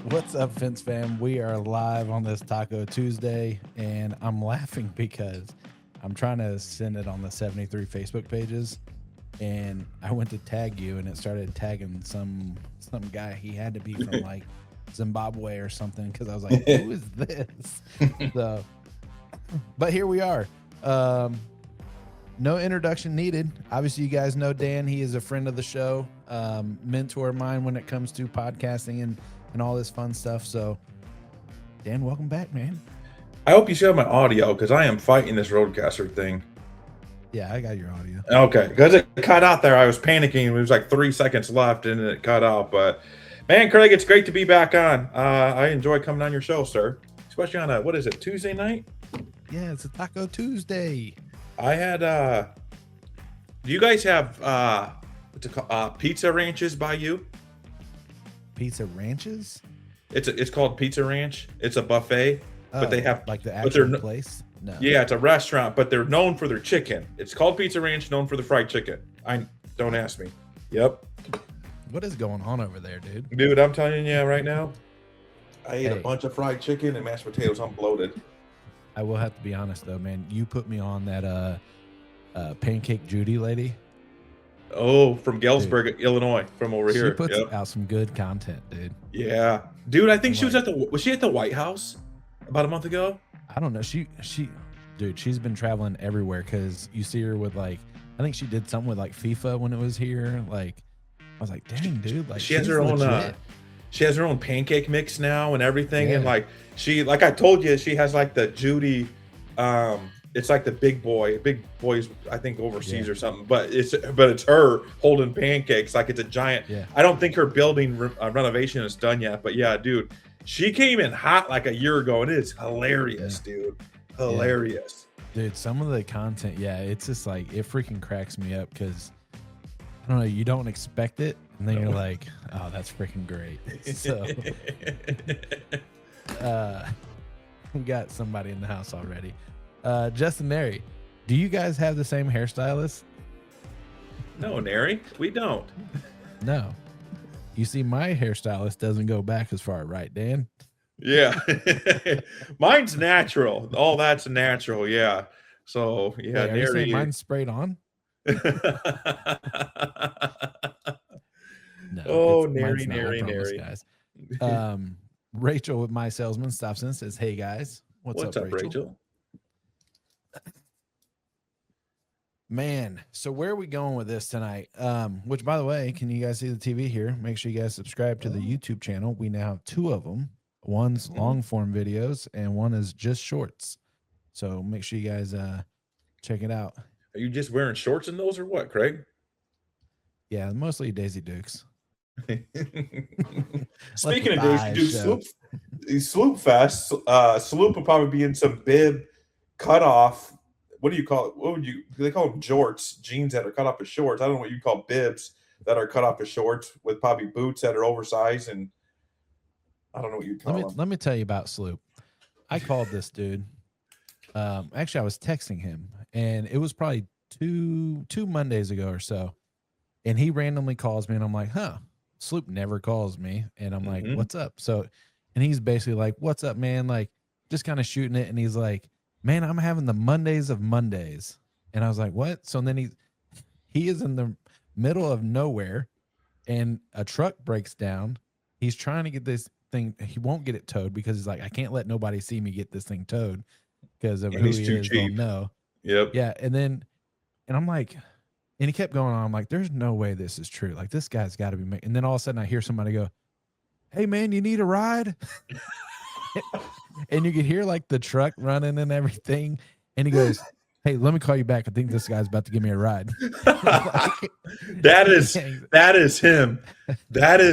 What's up, Fence fam? We are live on this Taco Tuesday, and I'm laughing because I'm trying to send it on the 73 Facebook pages, and I went to tag you, and it started tagging some guy. He had to be from like Zimbabwe or something, because I was like, "Who is this?" So, but here we are. No introduction needed. Obviously, you guys know Dan. He is a friend of the show, mentor of mine when it comes to podcasting and all this fun stuff. So, Dan, welcome back, man. I hope you show my audio because I am fighting this roadcaster thing. Yeah, I got your audio. Okay, because it cut out there. I was panicking. It was like 3 seconds left and it cut out. But man, Craig, it's great to be back on. I enjoy coming on your show, sir. Especially on what is it, Tuesday night? Yeah, it's a Taco Tuesday. I had do you guys have what's it called? Pizza ranches by you? Pizza Ranches? It's called Pizza Ranch. It's a buffet, but they have like the but they're actual place. No. Yeah, it's a restaurant, but they're known for their chicken. It's called Pizza Ranch, known for the fried chicken. Don't ask me. Yep. What is going on over there, dude? Dude, I'm telling you right now, I ate a bunch of fried chicken and mashed potatoes. I'm bloated. I will have to be honest though, man. You put me on that Pancake Judy lady. Oh, from Galesburg, Illinois, from over here. She puts out some good content, dude. Yeah, dude. I think was she at the White House about a month ago? I don't know. Dude, she's been traveling everywhere because you see her with like, I think she did something with like FIFA when it was here. Like, I was like, dang, dude. Like, she has her own. She has her own pancake mix now and everything, Yeah. and like I told you, she has like the Judy. It's like the big boys, I think overseas or something. But it's her holding pancakes like it's a giant. Yeah. I don't think her building renovation is done yet, but yeah, dude, she came in hot like a year ago, and it is hilarious, dude. Hilarious, dude. Some of the content, it's just like it freaking cracks me up because I don't know, you don't expect it, and then you're like, oh, that's freaking great. So, we got somebody in the house already. Justin, Neri, do you guys have the same hairstylist? No, Neri, we don't. No. You see, my hairstylist doesn't go back as far, right, Dan? Yeah. Mine's natural. All that's natural, yeah. So, yeah, Wait, Neri. Mine's sprayed on? No. Oh, Neri. Guys. Rachel with My Salesman stops in and says, hey, guys. What's up, Rachel? Man, so where are we going with this tonight? Which, by the way, can you guys see the TV here? Make sure you guys subscribe to the YouTube channel. We now have two of them. One's long form videos and one is just shorts. So make sure you guys check it out. Are you just wearing shorts in those or what, Craig? Yeah, mostly Daisy Dukes. Speaking of Daisy Dukes, Sloop Fest, Sloop will probably be in some bib cutoff. What do you call it? They call them jorts, jeans that are cut off as shorts. I don't know what you call bibs that are cut off as shorts with probably boots that are oversized, and I don't know what you call them. Let me tell you about Sloop. I called this dude. Actually, I was texting him, and it was probably two Mondays ago or so, and he randomly calls me, and I'm like, huh, Sloop never calls me, and I'm like, what's up? So, and he's basically like, what's up, man? Like, just kind of shooting it, and he's like, man, I'm having the Mondays of Mondays. And I was like, what? So then he is in the middle of nowhere and a truck breaks down. He's trying to get this thing. He won't get it towed because he's like, I can't let nobody see me get this thing towed because of who he is. They'll know. Yep. Yeah. And I'm like, and he kept going on. I'm like, there's no way this is true. Like, this guy's got to be making. And then all of a sudden I hear somebody go, hey man, you need a ride? And you could hear like the truck running and everything. And he goes, hey, let me call you back. I think this guy's about to give me a ride. That is him. That is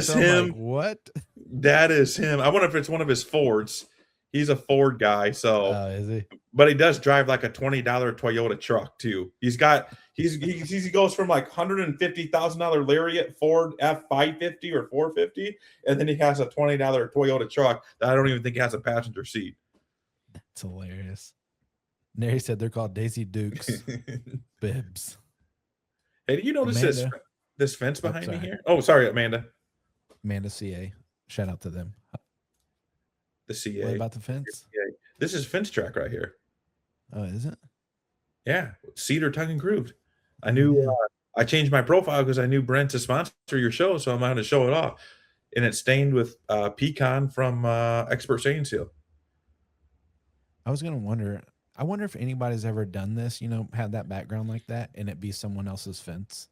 so him. Like, what? That is him. I wonder if it's one of his Fords. He's a Ford guy. So is he? But he does drive like a $20 Toyota truck too. He goes from like $150,000 Lariat Ford F550 or 450, and then he has a $20 Toyota truck that I don't even think has a passenger seat. That's hilarious. Neri said they're called Daisy Dukes bibs. Hey, do you notice this fence behind me here? Oh, sorry, Amanda. Amanda CA. Shout out to them. the CA. What about the fence? This is FenceTech right here. Oh, is it? Yeah, cedar tongue and grooved. I knew I changed my profile because I knew Brent to sponsor your show, so I'm going to show it off. And it's stained with pecan from Expert Stain Seal. I was going to wonder. I wonder if anybody's ever done this, have that background like that and it be someone else's fence.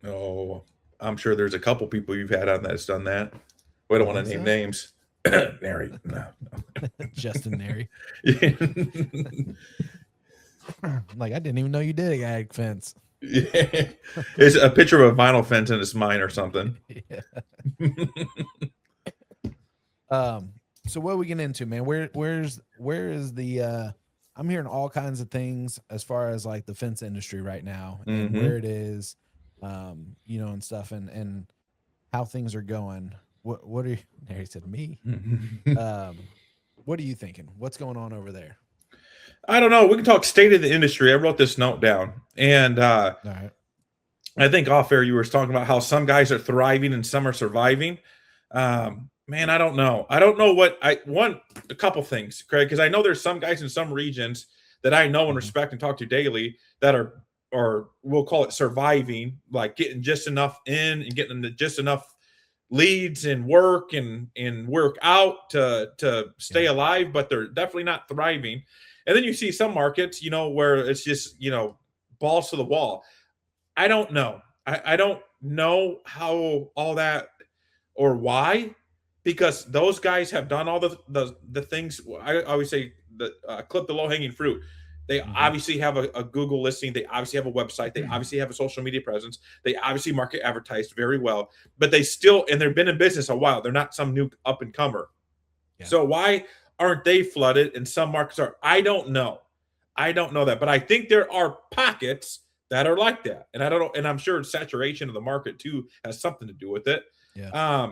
Oh, I'm sure there's a couple people you've had on that's done that. We don't want to name names. Nary. No. Justin Nary. Like, I didn't even know you did a ag fence. Yeah. It's a picture of a vinyl fence and it's mine or something. Yeah. So what are we getting into, man? Where is the I'm hearing all kinds of things as far as like the fence industry right now and where it is, and stuff and how things are going. What are you, Nary said me. What are you thinking? What's going on over there? I don't know. We can talk state of the industry. I wrote this note down, and all right. I think off air you were talking about how some guys are thriving and some are surviving. Man, I don't know. I don't know what a couple things, Craig, because I know there's some guys in some regions that I know and respect and talk to daily that are, or we'll call it surviving, like getting just enough in and getting just enough leads and work and work out to stay alive, but they're definitely not thriving. And then you see some markets, where it's just, balls to the wall. I don't know. I don't know how all that or why, because those guys have done all the things. I always say clip the low hanging fruit. They obviously have a Google listing. They obviously have a website. They obviously have a social media presence. They obviously market advertised very well, but they still, and they've been in business a while. They're not some new up and comer. Yeah. So why aren't they flooded and some markets are? I don't know. I don't know that, but I think there are pockets that are like that. And I don't know. And I'm sure saturation of the market too has something to do with it. Yeah.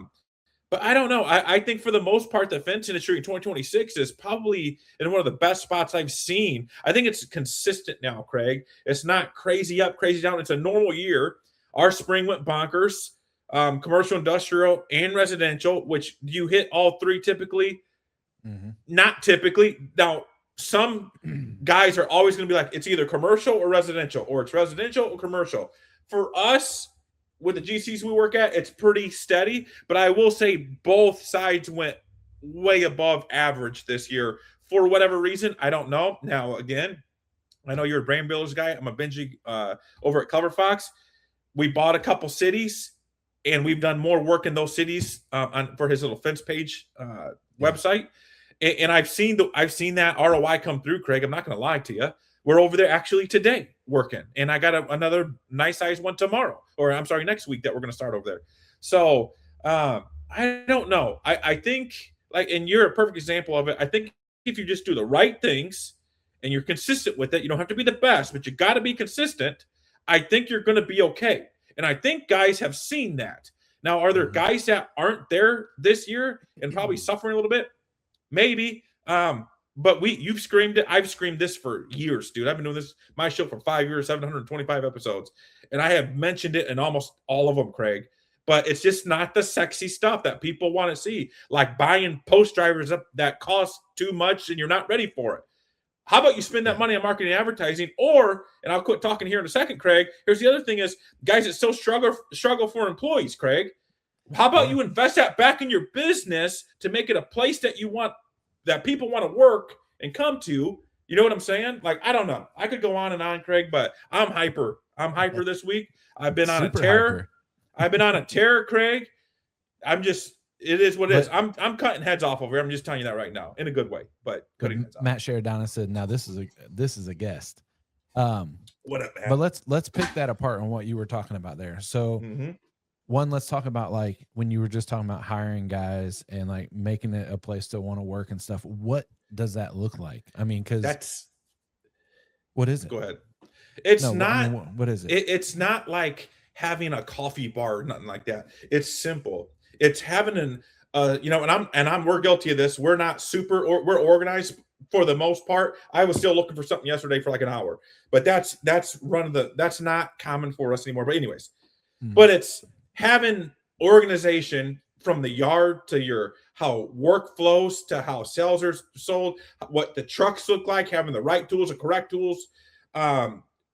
But I don't know. I think for the most part, the fence industry in 2026 is probably in one of the best spots I've seen. I think it's consistent now, Craig. It's not crazy up, crazy down. It's a normal year. Our spring went bonkers. Commercial, industrial, and residential, which you hit all three typically. Not typically. Now, some guys are always going to be like, it's either commercial or residential, or it's residential or commercial. For us, with the GCs we work at, it's pretty steady. But I will say both sides went way above average this year for whatever reason. I don't know. Now, again, I know you're a brand builders guy. I'm a Benji over at CoverFox. We bought a couple cities, and we've done more work in those cities for his little fence page website. And I've seen that ROI come through, Craig. I'm not going to lie to you. We're over there actually today working, and I got another nice size one tomorrow, or I'm sorry, next week that we're going to start over there. So I don't know. I think and you're a perfect example of it. I think if you just do the right things and you're consistent with it, you don't have to be the best, but you got to be consistent. I think you're going to be okay. And I think guys have seen that. Now, are there guys that aren't there this year and probably suffering a little bit? Maybe. But you've screamed it. I've screamed this for years, dude. I've been doing my show for 5 years, 725 episodes. And I have mentioned it in almost all of them, Craig. But it's just not the sexy stuff that people want to see. Like buying post drivers up that cost too much and you're not ready for it. How about you spend that money on marketing and advertising? Or, and I'll quit talking here in a second, Craig. Here's the other thing is, guys that still struggle for employees, Craig. How about you invest that back in your business to make it a place that you want, that people want to work and come to? You know what I'm saying? Like, I don't know. I could go on and on, Craig, but I'm hyper. I'm hyper this week. I've been on a tear. I've been on a tear, Craig. It is what it is. I'm cutting heads off over here. I'm just telling you that right now in a good way, but cutting heads off. Matt Sheridan said, now this is a guest. What up, man? But let's pick that apart on what you were talking about there. So one, let's talk about like when you were just talking about hiring guys and like making it a place to want to work and stuff. What does that look like? I mean, because what is it? Go ahead. It's not. What is it? It's not like having a coffee bar or nothing like that. It's simple. It's having we're guilty of this. We're not we're organized for the most part. I was still looking for something yesterday for like an hour, but that's not common for us anymore. But anyways, but it's having organization from the yard to your how work flows to how sales are sold, what the trucks look like, having the right tools, the correct tools.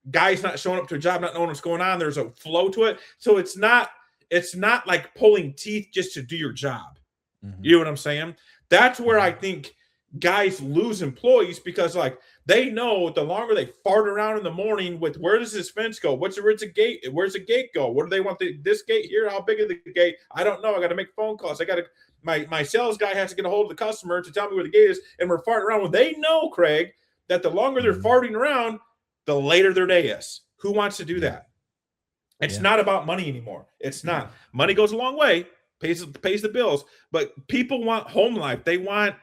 Guys not showing up to a job, not knowing what's going on. There's a flow to it. So it's not like pulling teeth just to do your job. You know what I'm saying? That's where I think guys lose employees, because like they know the longer they fart around in the morning with where does this fence go? Where's the gate? Where's the gate go? What do they want this gate here? How big is the gate? I don't know. I got to make phone calls. I got to my sales guy has to get a hold of the customer to tell me where the gate is, and we're farting around. Well, they know, Craig, that the longer they're farting around, the later their day is. Who wants to do that? It's not about money anymore. It's not. Money goes a long way, pays the bills, but people want home life. They want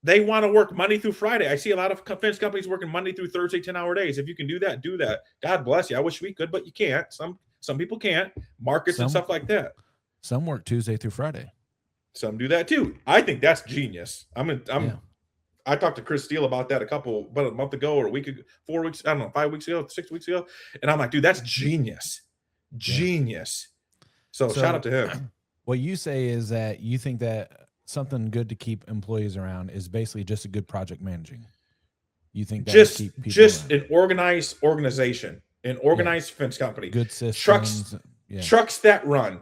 to work Monday through Friday. I see a lot of fence companies working Monday through Thursday, 10-hour days. If you can do that, do that. God bless you. I wish we could, but you can't. Some people can't. Markets and stuff like that. Some work Tuesday through Friday. Some do that too. I think that's genius. I talked to Chris Steele about that about a month ago or a week ago, 4 weeks, I don't know, 5 weeks ago, 6 weeks ago. And I'm like, dude, that's genius. Genius. So shout out to him. What you say is that you think that something good to keep employees around is basically just a good project managing. You think that just an organized organization, an organized fence company, good systems, trucks that run,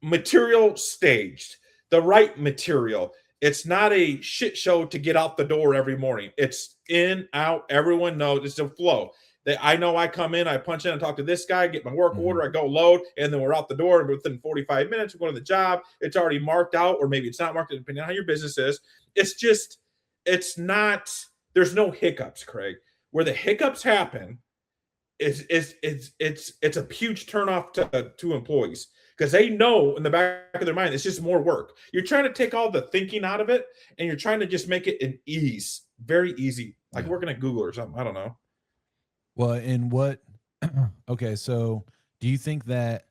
material staged, the right material. It's not a shit show to get out the door every morning. It's in, out. Everyone knows it's a flow. I know I come in, I punch in and talk to this guy, get my work order, I go load, and then we're out the door. And within 45 minutes, we're going to the job. It's already marked out, or maybe it's not marked, depending on how your business is. It's not, there's no hiccups, Craig. Where the hiccups happen it's a huge turnoff to employees, because they know in the back of their mind it's just more work. You're trying to take all the thinking out of it, and you're trying to just make it an ease, very easy, like working at Google or something. I don't know. Well, in what? Okay, so do you think that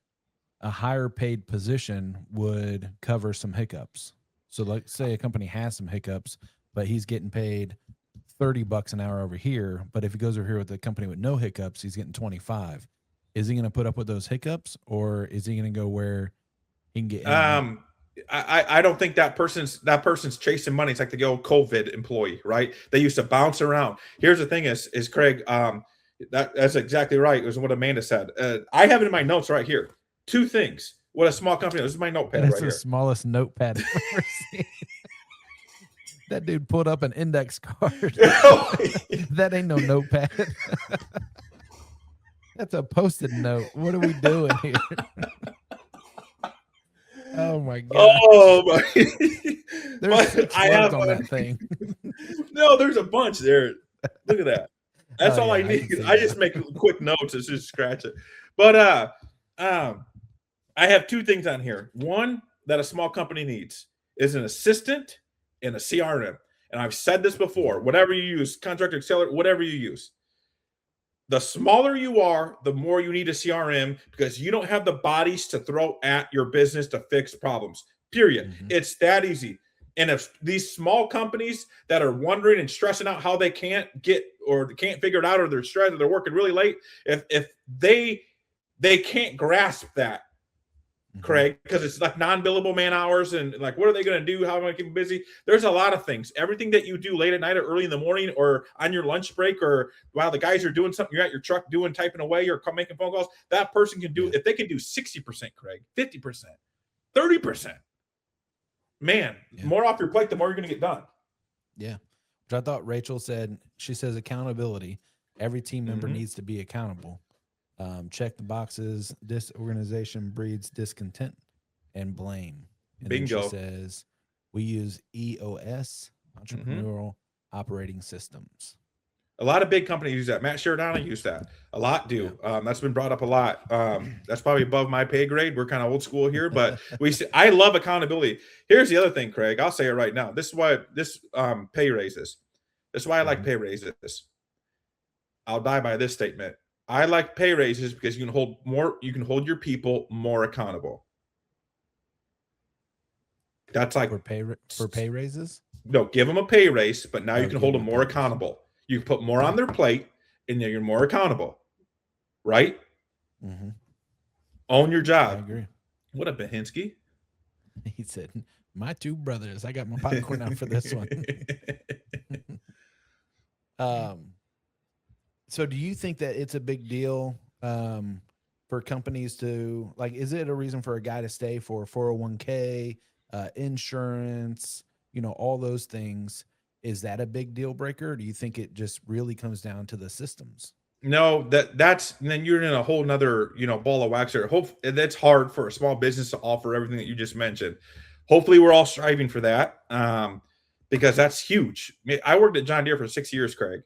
a higher paid position would cover some hiccups? So, let's say a company has some hiccups, but he's getting paid $30 an hour over here. But if he goes over here with a company with no hiccups, he's getting 25. Is he going to put up with those hiccups, or is he going to go where he can get? I don't think that person's chasing money. It's like the old COVID employee, right? They used to bounce around. Here's the thing: is Craig? That's exactly right. It was what Amanda said. I have it in my notes right here. 2 things. What a small company. This is my notepad right here. That's the smallest notepad I've ever seen. That dude pulled up an index card. That ain't no notepad. That's a Post-it note. What are we doing here? Oh my god! Oh my! There's 6 words on that thing. No, there's a bunch there. Look at that. That's all I need. I just make quick notes and just scratch it. But I have 2 things on here. One that a small company needs is an assistant and a CRM. And I've said this before. Whatever you use, Contractor, Accelerator, whatever you use. The smaller you are, the more you need a CRM, because you don't have the bodies to throw at your business to fix problems. Period. It's that easy. And if these small companies that are wondering and stressing out how they can't get or can't figure it out, or they're stressed, or they're working really late, if they can't grasp that, Craig, because it's like non-billable man hours, and like, what are they going to do? How am I keep busy? There's a lot of things. Everything that you do late at night or early in the morning or on your lunch break, or while the guys are doing something, you're at your truck typing away or making phone calls, that person can do, if they can do 60%, Craig, 50%, 30%, man, more off your plate, the more you're going to get done. Yeah. Which I thought Rachel said, she says accountability. Every team member needs to be accountable. Check the boxes. Disorganization breeds discontent and blame. And Bingo. Then she says, we use EOS, entrepreneurial operating systems. A lot of big companies use that. Matt Sheridan use that. A lot do. That's been brought up a lot. That's probably above my pay grade. We're kind of old school here, but I love accountability. Here's the other thing, Craig. I'll say it right now. This is why pay raises. This is why I like pay raises. I'll die by this statement. I like pay raises because you can hold your people more accountable. That's like for pay raises. No, give them a pay raise, but now you can hold them more accountable. You put more on their plate, and then you're more accountable, right? Own your job. I agree. What up, Bahinsky? He said, My two brothers. I got my popcorn out for this one. So do you think that it's a big deal for companies to, like, is it a reason for a guy to stay for 401k, insurance, all those things? Is that a big deal breaker? Or do you think it just really comes down to the systems? No, that's then you're in a whole nother, ball of wax there. That's hard for a small business to offer everything that you just mentioned. Hopefully we're all striving for that. Because that's huge. I worked at John Deere for 6 years, Craig,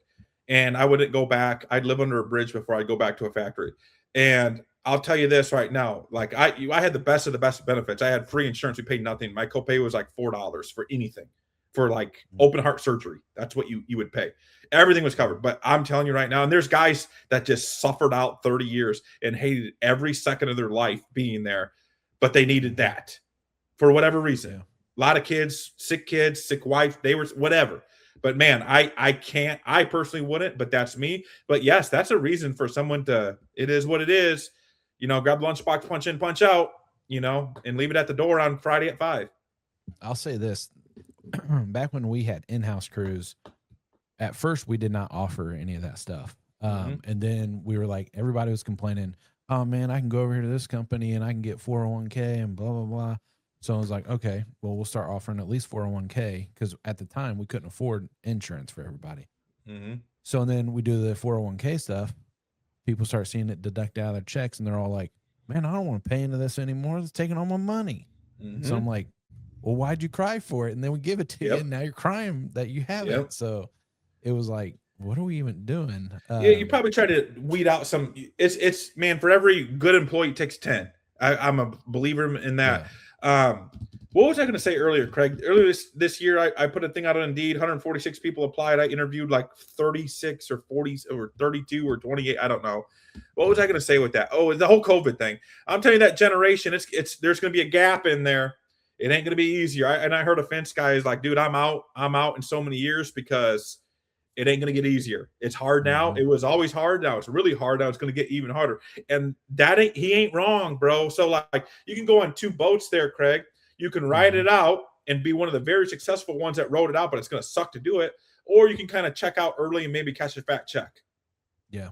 and I wouldn't go back. I'd live under a bridge before I'd go back to a factory. And I'll tell you this right now, like I had the best of the best benefits. I had free insurance. We paid nothing. My copay was like $4 for anything, for like open heart surgery. That's what you would pay. Everything was covered. But I'm telling you right now, and there's guys that just suffered out 30 years and hated every second of their life being there, but they needed that for whatever reason. Yeah. A lot of kids, sick wife, they were whatever. But man, I can't, I personally wouldn't, but that's me. But yes, that's a reason for someone to, it is what it is, grab the lunchbox, punch in, punch out, and leave it at the door on Friday at 5. I'll say this. Back when we had in-house crews, at first we did not offer any of that stuff. And then we were like, everybody was complaining, oh man, I can go over here to this company and I can get 401k and blah, blah, blah. So I was like, okay, well, we'll start offering at least 401k, because at the time we couldn't afford insurance for everybody. So then we do the 401k stuff. People start seeing it deduct out of their checks, and they're all like, man, I don't want to pay into this anymore. It's taking all my money. So I'm like, well, why'd you cry for it? And then we give it to you, and now you're crying that you have it. So it was like, what are we even doing? Yeah, you probably try to weed out some. It's man, for every good employee, it takes 10. I'm a believer in that. What was I going to say earlier, Craig? Earlier this year, I put a thing out on Indeed. 146 people applied. I interviewed like 36 or 40 or 32 or 28. I don't know. What was I going to say with that? Oh, the whole COVID thing. I'm telling you, that generation, there's going to be a gap in there. It ain't going to be easier. I heard a fence guy is like, dude, I'm out in so many years because it ain't going to get easier. It's hard now. It was always hard. Now it's really hard. Now it's going to get even harder. And he ain't wrong, bro. So like, you can go on two boats there, Craig. You can ride it out and be one of the very successful ones that rode it out, but it's going to suck to do it. Or you can kind of check out early and maybe catch a fat check. Yeah.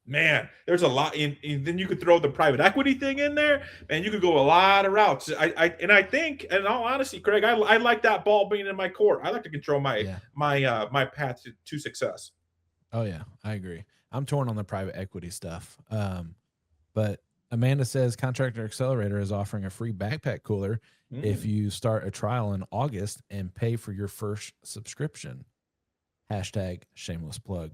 Man, there's a lot. And then you could throw the private equity thing in there, and you could go a lot of routes. I think, in all honesty, Craig, I like that ball being in my court. I like to control my path to success. Oh yeah, I agree. I'm torn on the private equity stuff. But Amanda says Contractor Accelerator is offering a free backpack cooler if you start a trial in August and pay for your first subscription. Hashtag shameless plug.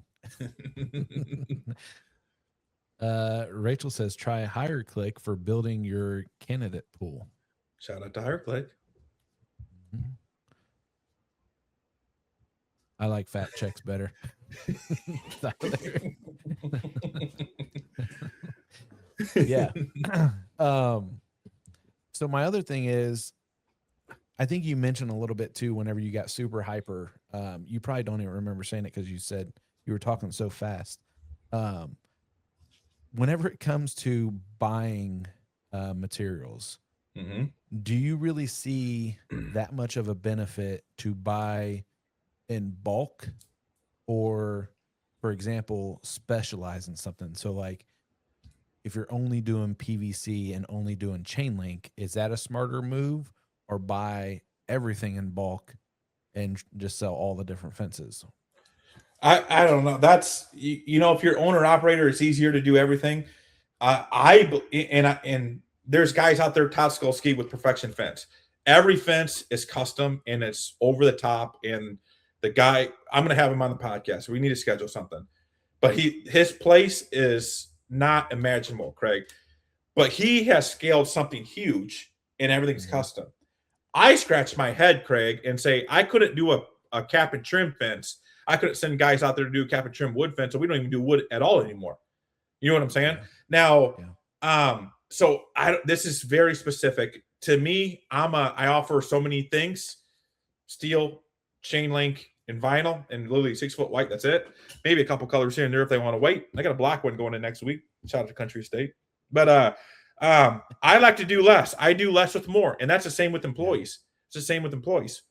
Rachel says try HireClick for building your candidate pool. Shout out to HireClick. I like fat checks better. Yeah. So my other thing is, I think you mentioned a little bit too, whenever you got super hyper, you probably don't even remember saying it because you said you were talking so fast. Whenever it comes to buying materials, do you really see that much of a benefit to buy in bulk, or, for example, specialize in something? So like, if you're only doing PVC and only doing chain link, is that a smarter move, or buy everything in bulk and just sell all the different fences? I don't know. That's, if you're owner operator, it's easier to do everything. And there's guys out there, Todd Skolsky with Perfection Fence. Every fence is custom and it's over the top. And the guy, I'm going to have him on the podcast. We need to schedule something. But his place is not imaginable, Craig. But he has scaled something huge and everything's custom. I scratch my head, Craig, and say I couldn't do a cap and trim fence. I couldn't send guys out there to do cap and trim wood fence, so we don't even do wood at all anymore. You know what I'm saying? Now, so this is very specific to me. I offer so many things: steel, chain link, and vinyl, and literally 6 foot white. That's it. Maybe a couple colors here and there if they want to wait. I got a black one going in next week. Shout out to Country State. But I like to do less. I do less with more. And that's the same with employees. It's the same with employees.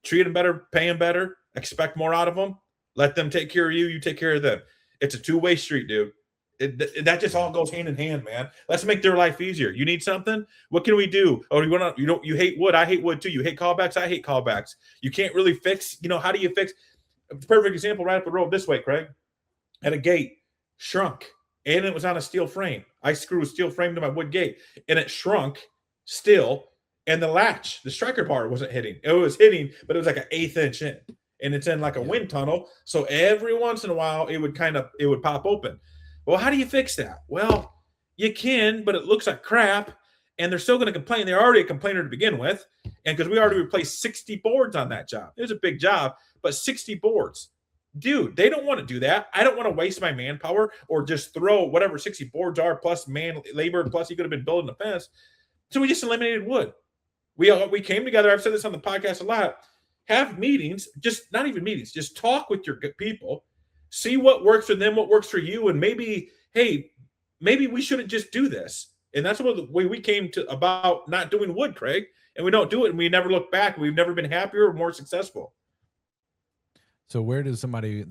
Treat them better, pay them better, expect more out of them. Let them take care of you. You take care of them. It's a two-way street, dude. That just all goes hand in hand, man. Let's make their life easier. You need something? What can we do? Oh, you hate wood. I hate wood too. You hate callbacks. I hate callbacks. You can't really fix, how do you fix? A perfect example right up the road this way, Craig. At a gate, shrunk, and it was on a steel frame. I screwed a steel frame to my wood gate, and it shrunk still, and the latch, the striker bar wasn't hitting. It was hitting, but it was like an 1/8 inch in, and it's in like a wind tunnel. So every once in a while, it would pop open. Well, how do you fix that? Well, you can, but it looks like crap, and they're still going to complain. They're already a complainer to begin with, and because we already replaced 60 boards on that job. It was a big job, but 60 boards. Dude, they don't want to do that. I don't want to waste my manpower or just throw whatever 60 boards are plus man labor, plus he could have been building a fence. So we just eliminated wood. We came together. I've said this on the podcast a lot. Have meetings, just not even meetings, just talk with your people. See what works for them, what works for you, and maybe we shouldn't just do this. And that's what the way we came to about not doing wood, Craig. And we don't do it, and we never look back. We've never been happier or more successful. So where does somebody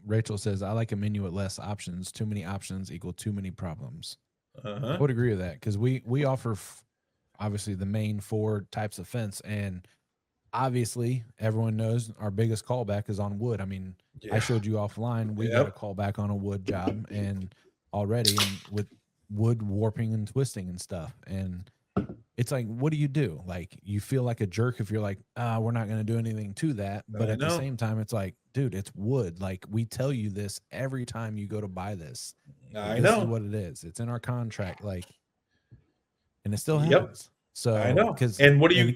Rachel says, I like a menu with less options. Too many options equal too many problems. I would agree with that because we offer obviously the main 4 types of fence, and obviously everyone knows our biggest callback is on wood. I mean, I showed you offline. We got a callback on a wood job and with wood warping and twisting and stuff. And it's like, what do you do? Like, you feel like a jerk if you're like, we're not going to do anything to that. But at the same time, it's like, dude, it's wood. Like, we tell you this every time you go to buy this. This is what it is. It's in our contract. Like, and it still happens. So I know. And what do you?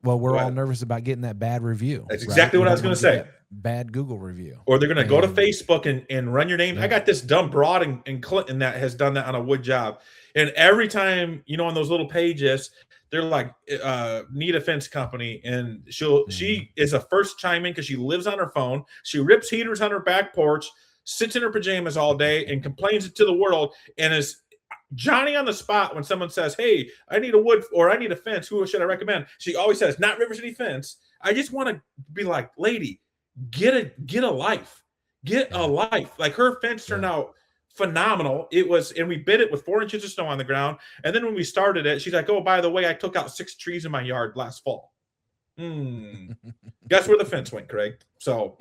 Well, we're all nervous about getting that bad review. That's exactly what I was going to say. Bad Google review. Or they're going to go to Facebook and run your name. I got this dumb broad in Clinton that has done that on a wood job. And every time, on those little pages, they're like, need a fence company. And she is a first chime in because she lives on her phone. She rips heaters on her back porch, sits in her pajamas all day and complains to the world and is Johnny on the spot when someone says, hey, I need a wood or I need a fence. Who should I recommend? She always says, not River City Fence. I just want to be like, lady, get a life. Get a life. Like, her fence turned out phenomenal. It was, and we bid it with 4 inches of snow on the ground. And then when we started it, she's like, oh, by the way, I took out 6 trees in my yard last fall. Guess where the fence went, Craig? So,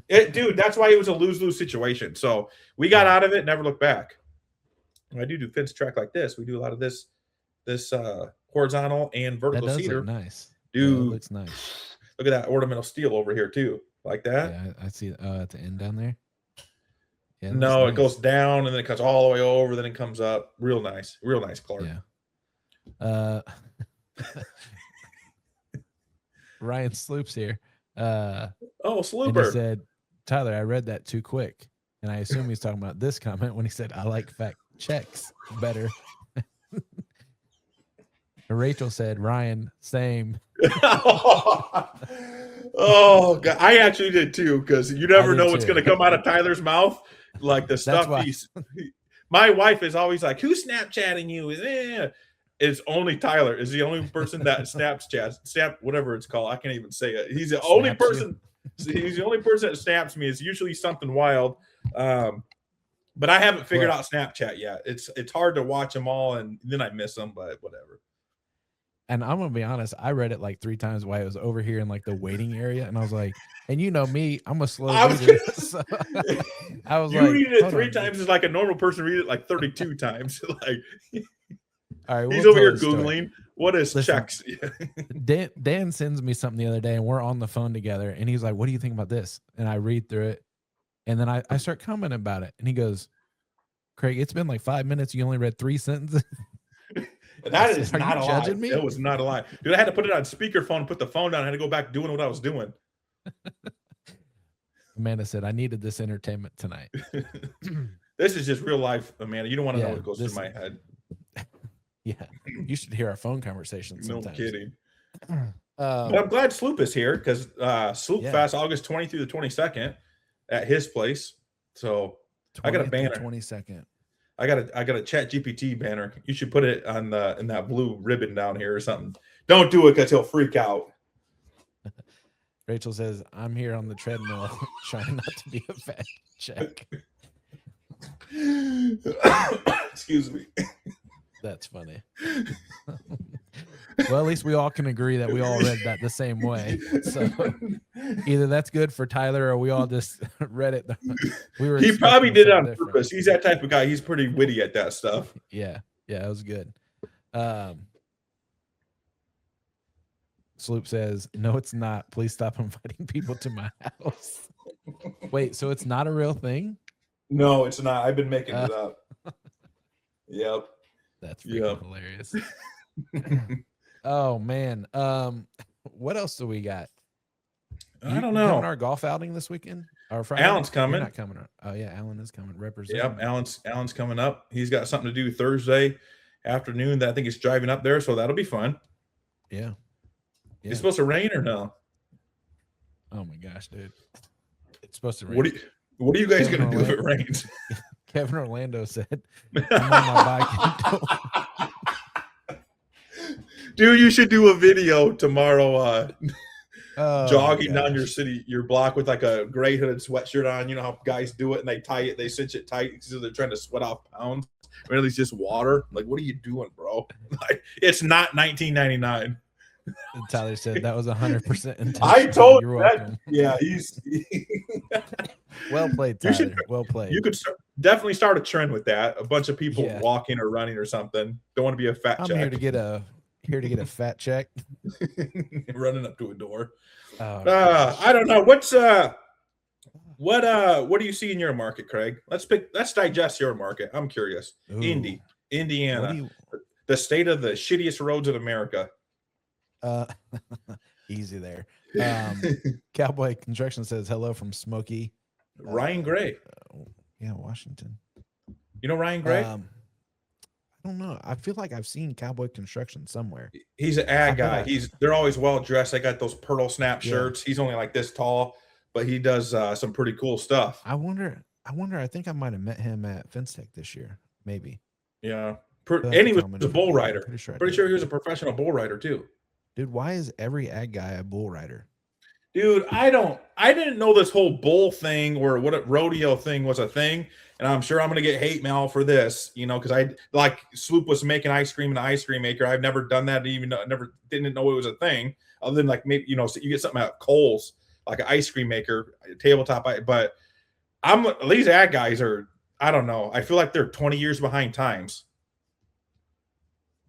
dude, that's why it was a lose-lose situation. So we got out of it, never looked back. When I do fence track like this, we do a lot of this horizontal and vertical cedar. Look nice. Dude, it looks nice. Look at that ornamental steel over here too, like that. Yeah, I see at the end down there. Yeah, no, it goes down and then it cuts all the way over, then it comes up. Real nice, Clark. Yeah. Ryan Sloops here. Slooper. And he said, Tyler, I read that too quick. And I assume he's talking about this comment when he said, I like fact checks better. Rachel said, Ryan, same. Oh, God. I actually did too, because you never know what's going to come out of Tyler's mouth. Like the stuff my wife is always like, who's Snapchatting you? It's only Tyler is the only person that Snap, whatever it's called. I can't even say it. He's the only person. He's the only person that snaps me. It's usually something wild. But I haven't figured out Snapchat yet. It's hard to watch them all, and then I miss them, but whatever. And I'm gonna be honest, I read it like 3 times while I was over here in like the waiting area, and I was like, and you know me, I'm a slow reader. So I was you read it 3 times is like a normal person read it like 32 times. Like, all right, he's over here Googling what is checks. Dan sends me something the other day, and we're on the phone together, and he's like, what do you think about this? And I read through it, and then I start commenting about it, and he goes, Craig, it's been like 5 minutes. You only read 3 sentences. That is not a lie. Me? That was not a lie. Dude, I had to put it on speakerphone, put the phone down. I had to go back doing what I was doing. Amanda said, I needed this entertainment tonight. This is just real life, Amanda. You don't want to know what goes through my head. Yeah. You should hear our phone conversations sometimes. No kidding. But I'm glad Sloop is here because Sloop Fest, August 20th through the 22nd at his place. So I got a banner. 22nd. I got a Chat GPT banner. You should put it on in that blue ribbon down here or something. Don't do it because he'll freak out. Rachel says, I'm here on the treadmill trying not to be a fat check. Excuse me. That's funny. Well, at least we all can agree that we all read that the same way. So either that's good for Tyler or we all just read it. He probably did it on purpose. He's that type of guy. He's pretty witty at that stuff. Yeah. Yeah, it was good. Sloop says, no, it's not. Please stop inviting people to my house. Wait, so it's not a real thing? No, it's not. I've been making it up. Yep. That's freaking hilarious. Oh man. What else do we got? I don't know. On our golf outing this weekend? Or Friday? Alan's coming. You're not coming. Oh yeah, Alan is coming. Representing. Yep, Alan's coming up. He's got something to do Thursday afternoon that I think he's driving up there, so that'll be fun. Yeah. It's supposed to rain or no? Oh my gosh, dude. It's supposed to rain. What are you guys gonna do if it rains? Kevin Orlando said, I'm on my bike. Dude, you should do a video tomorrow jogging down your block with like a gray hooded sweatshirt on. You know how guys do it and they cinch it tight so they're trying to sweat off pounds. Really, it's just water. Like, what are you doing, bro? Like, it's not 1999. And Tyler said that was 100% intentional. I told you that. Yeah, he's well played, Tyler. Well played. You could definitely start a trend with that. A bunch of people walking or running or something. Don't want to be a fat check. I'm here to get a fat check. Running up to a door. I don't know. What do you see in your market, Craig? Let's digest your market. I'm curious. Ooh. Indiana, the state of the shittiest roads in America. Easy there. Cowboy Construction says hello from Smoky. Ryan Gray. Yeah, Washington. You know Ryan Gray? I don't know. I feel like I've seen Cowboy Construction somewhere. He's an ad guy. They're always well dressed. They got those pearl snap shirts. He's only like this tall, but he does some pretty cool stuff. I wonder. I think I might have met him at FenceTech this year, maybe. Yeah, and he was a bull rider. Pretty sure he was a professional bull rider too. Dude, why is every ad guy a bull rider? Dude, I didn't know this whole bull thing or what a rodeo thing was a thing. And I'm sure I'm going to get hate mail for this, because Sloop was making ice cream in an ice cream maker. I've never done that. Didn't know it was a thing other than like maybe, so you get something at Kohl's, like an ice cream maker, a tabletop. But these ad guys are, I don't know. I feel like they're 20 years behind times.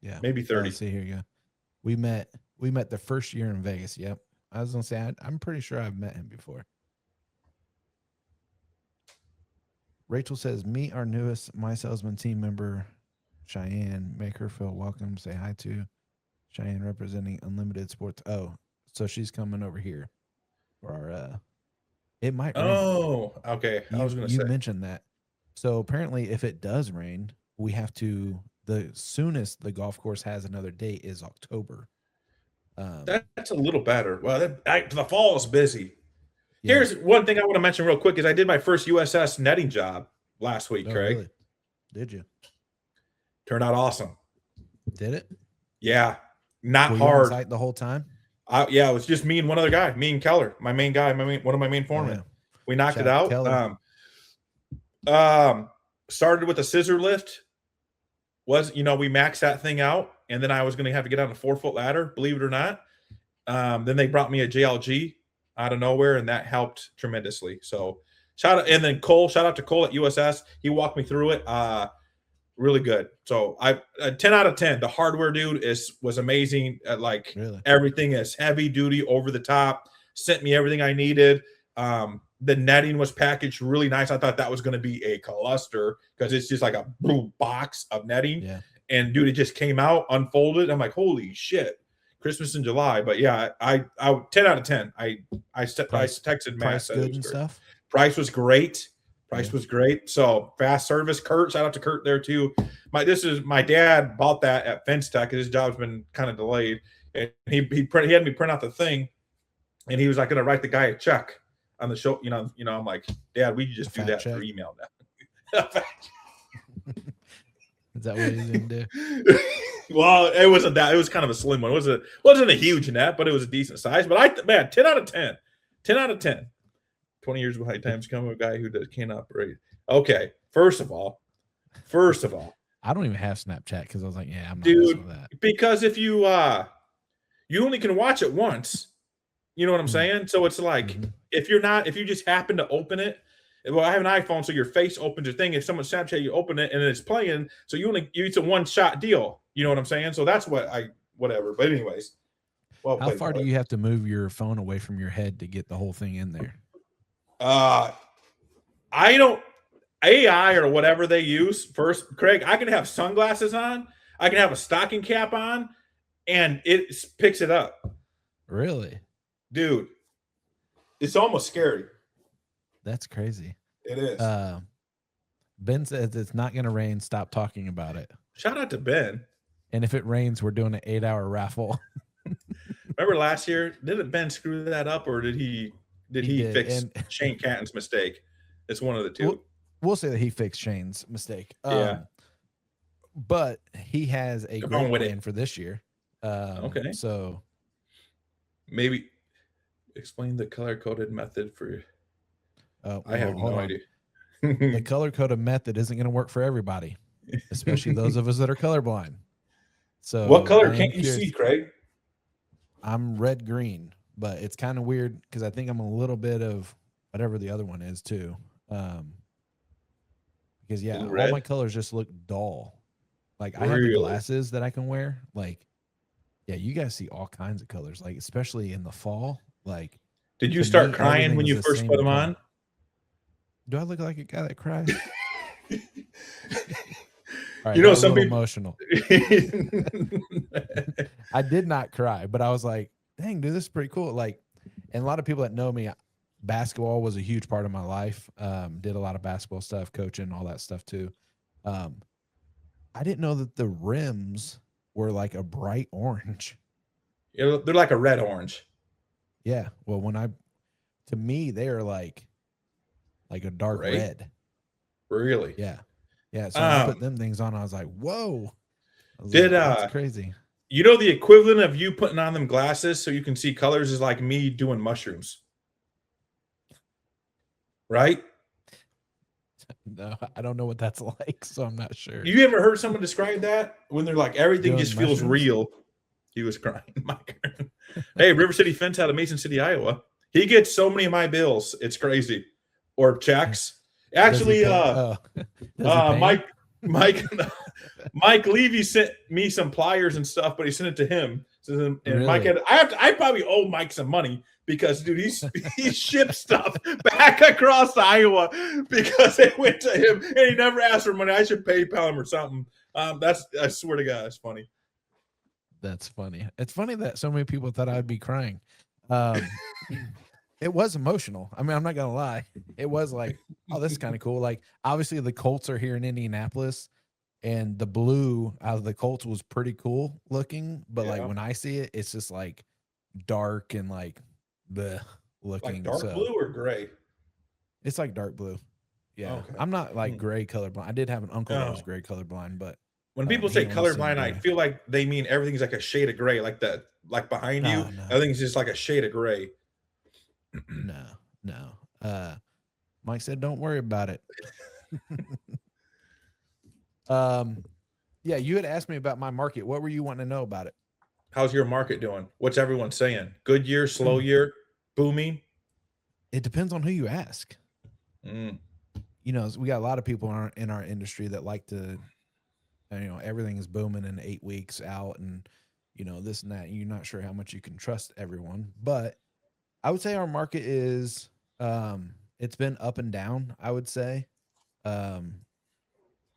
Yeah. Maybe 30. Let's see here you go. We met the first year in Vegas. Yep. I was going to say, I'm pretty sure I've met him before. Rachel says, meet our newest My Salesman team member, Cheyenne. Make her feel welcome. Say hi to Cheyenne representing Unlimited Sports. Oh, so she's coming over here for our, it might rain. Oh, okay. I was going to say. You mentioned that. So apparently if it does rain, we have to, the soonest the golf course has another date is October. That's a little better. Well, the fall is busy. Yeah. Here's one thing I want to mention real quick is I did my first USS netting job last week, Craig. Really? Did you? Turned out awesome. Did it? Yeah. Not Were hard. You on site the whole time? Yeah, it was just me and one other guy, me and Keller, my main guy, one of my main foremen. Oh, yeah. We knocked it out. Started with a scissor lift. We maxed that thing out. And then I was going to have to get on a 4-foot ladder, believe it or not. Then they brought me a JLG out of nowhere, and that helped tremendously. So shout out to Cole at USS. He walked me through it. Really good. So 10 out of 10. The hardware dude was amazing. Really? Everything is heavy duty, over the top. Sent me everything I needed. The netting was packaged really nice. I thought that was going to be a cluster because it's just like a box of netting. Yeah. And dude, it just came out, unfolded. I'm like, holy shit, Christmas in July. But yeah, I 10 out of 10. I texted Matt. Price good and stuff. Price was great. Was great. So fast service. Kurt, shout out to Kurt there too. My dad bought that at FenceTech. His job's been kind of delayed, and he had me print out the thing, and he was like going to write the guy a check on the show. I'm like, Dad, we just do that for email now. Is that what he's gonna do? Well, it wasn't that. It was kind of a slim one. It wasn't a huge net, but it was a decent size. But man, 10 out of 10. 10 out of 10. 20 years behind times come a guy who can't operate. Okay, first of all, I don't even have Snapchat because I was like, yeah, I'm not dude, messing with that. because if you only can watch it once, you know what I'm saying? So it's like if you just happen to open it. Well, I have an iPhone, so your face opens your thing. If someone Snapchat, you open it and it's playing. So it's a one-shot deal. You know what I'm saying? So that's whatever. But anyways, well, how far do you have to move your phone away from your head to get the whole thing in there? I don't AI or whatever they use first, Craig. I can have sunglasses on, I can have a stocking cap on, and it picks it up. Really, dude? It's almost scary. That's crazy. It is. Ben says it's not going to rain. Stop talking about it. Shout out to Ben. And if it rains, we're doing an 8-hour raffle. Remember last year? Didn't Ben screw that up, or did he fix Shane Catton's mistake? It's one of the two. We'll say that he fixed Shane's mistake. Yeah. But he has a great plan for this year. Okay. So maybe explain the color-coded method for you. I have no idea. The color-coded method isn't going to work for everybody, especially those of us that are colorblind. So what color can't you see, Craig? I'm red-green, but it's kind of weird because I think I'm a little bit of whatever the other one is too. Because all my colors just look dull. Like I have the glasses that I can wear. Like, yeah, you guys see all kinds of colors. Like especially in the fall. Like, did you start crying when you first put them on? Do I look like a guy that cries? Right, you know, some people emotional. I did not cry, but I was like, dang, dude, this is pretty cool. Like, and a lot of people that know me, basketball was a huge part of my life. Did a lot of basketball stuff, coaching, all that stuff too. I didn't know that the rims were like a bright orange. Yeah, they're like a red orange. Yeah. Well, to me, they are like a dark red. Really? Yeah. Yeah. So when I put them things on, I was like, whoa. That's crazy. You know, the equivalent of you putting on them glasses so you can see colors is like me doing mushrooms. Right? No, I don't know what that's like, so I'm not sure. You ever heard someone describe that when they're like, everything just feels real? He was crying. Hey, River City Fence out of Mason City, Iowa. He gets so many of my bills. It's crazy. Or checks. Actually, Mike Levy sent me some pliers and stuff, but he sent it to him. So then, and really? Mike I probably owe Mike some money because, dude, he shipped stuff back across Iowa because it went to him and he never asked for money. I should PayPal him or something. I swear to God, that's funny. That's funny. It's funny that so many people thought I'd be crying. It was emotional. I mean, I'm not gonna lie. It was like, oh, this is kind of cool. Like, obviously, the Colts are here in Indianapolis, and the blue out of the Colts was pretty cool looking. But like when I see it, it's just like dark and like bleh looking. Like dark blue or gray? It's like dark blue. Yeah, okay. I'm not like gray colorblind. I did have an uncle that was gray colorblind, but when people say colorblind, I feel like they mean everything's like a shade of gray, like that, like behind you. No. Everything's just like a shade of gray. No. Mike said, "Don't worry about it." Yeah, you had asked me about my market. What were you wanting to know about it? How's your market doing? What's everyone saying? Good year, slow year, booming? It depends on who you ask. You know, we got a lot of people in our industry that like to, you know, everything is booming in 8 weeks out, and you know this and that. You're not sure how much you can trust everyone, but I would say our market is, it's been up and down, I would say.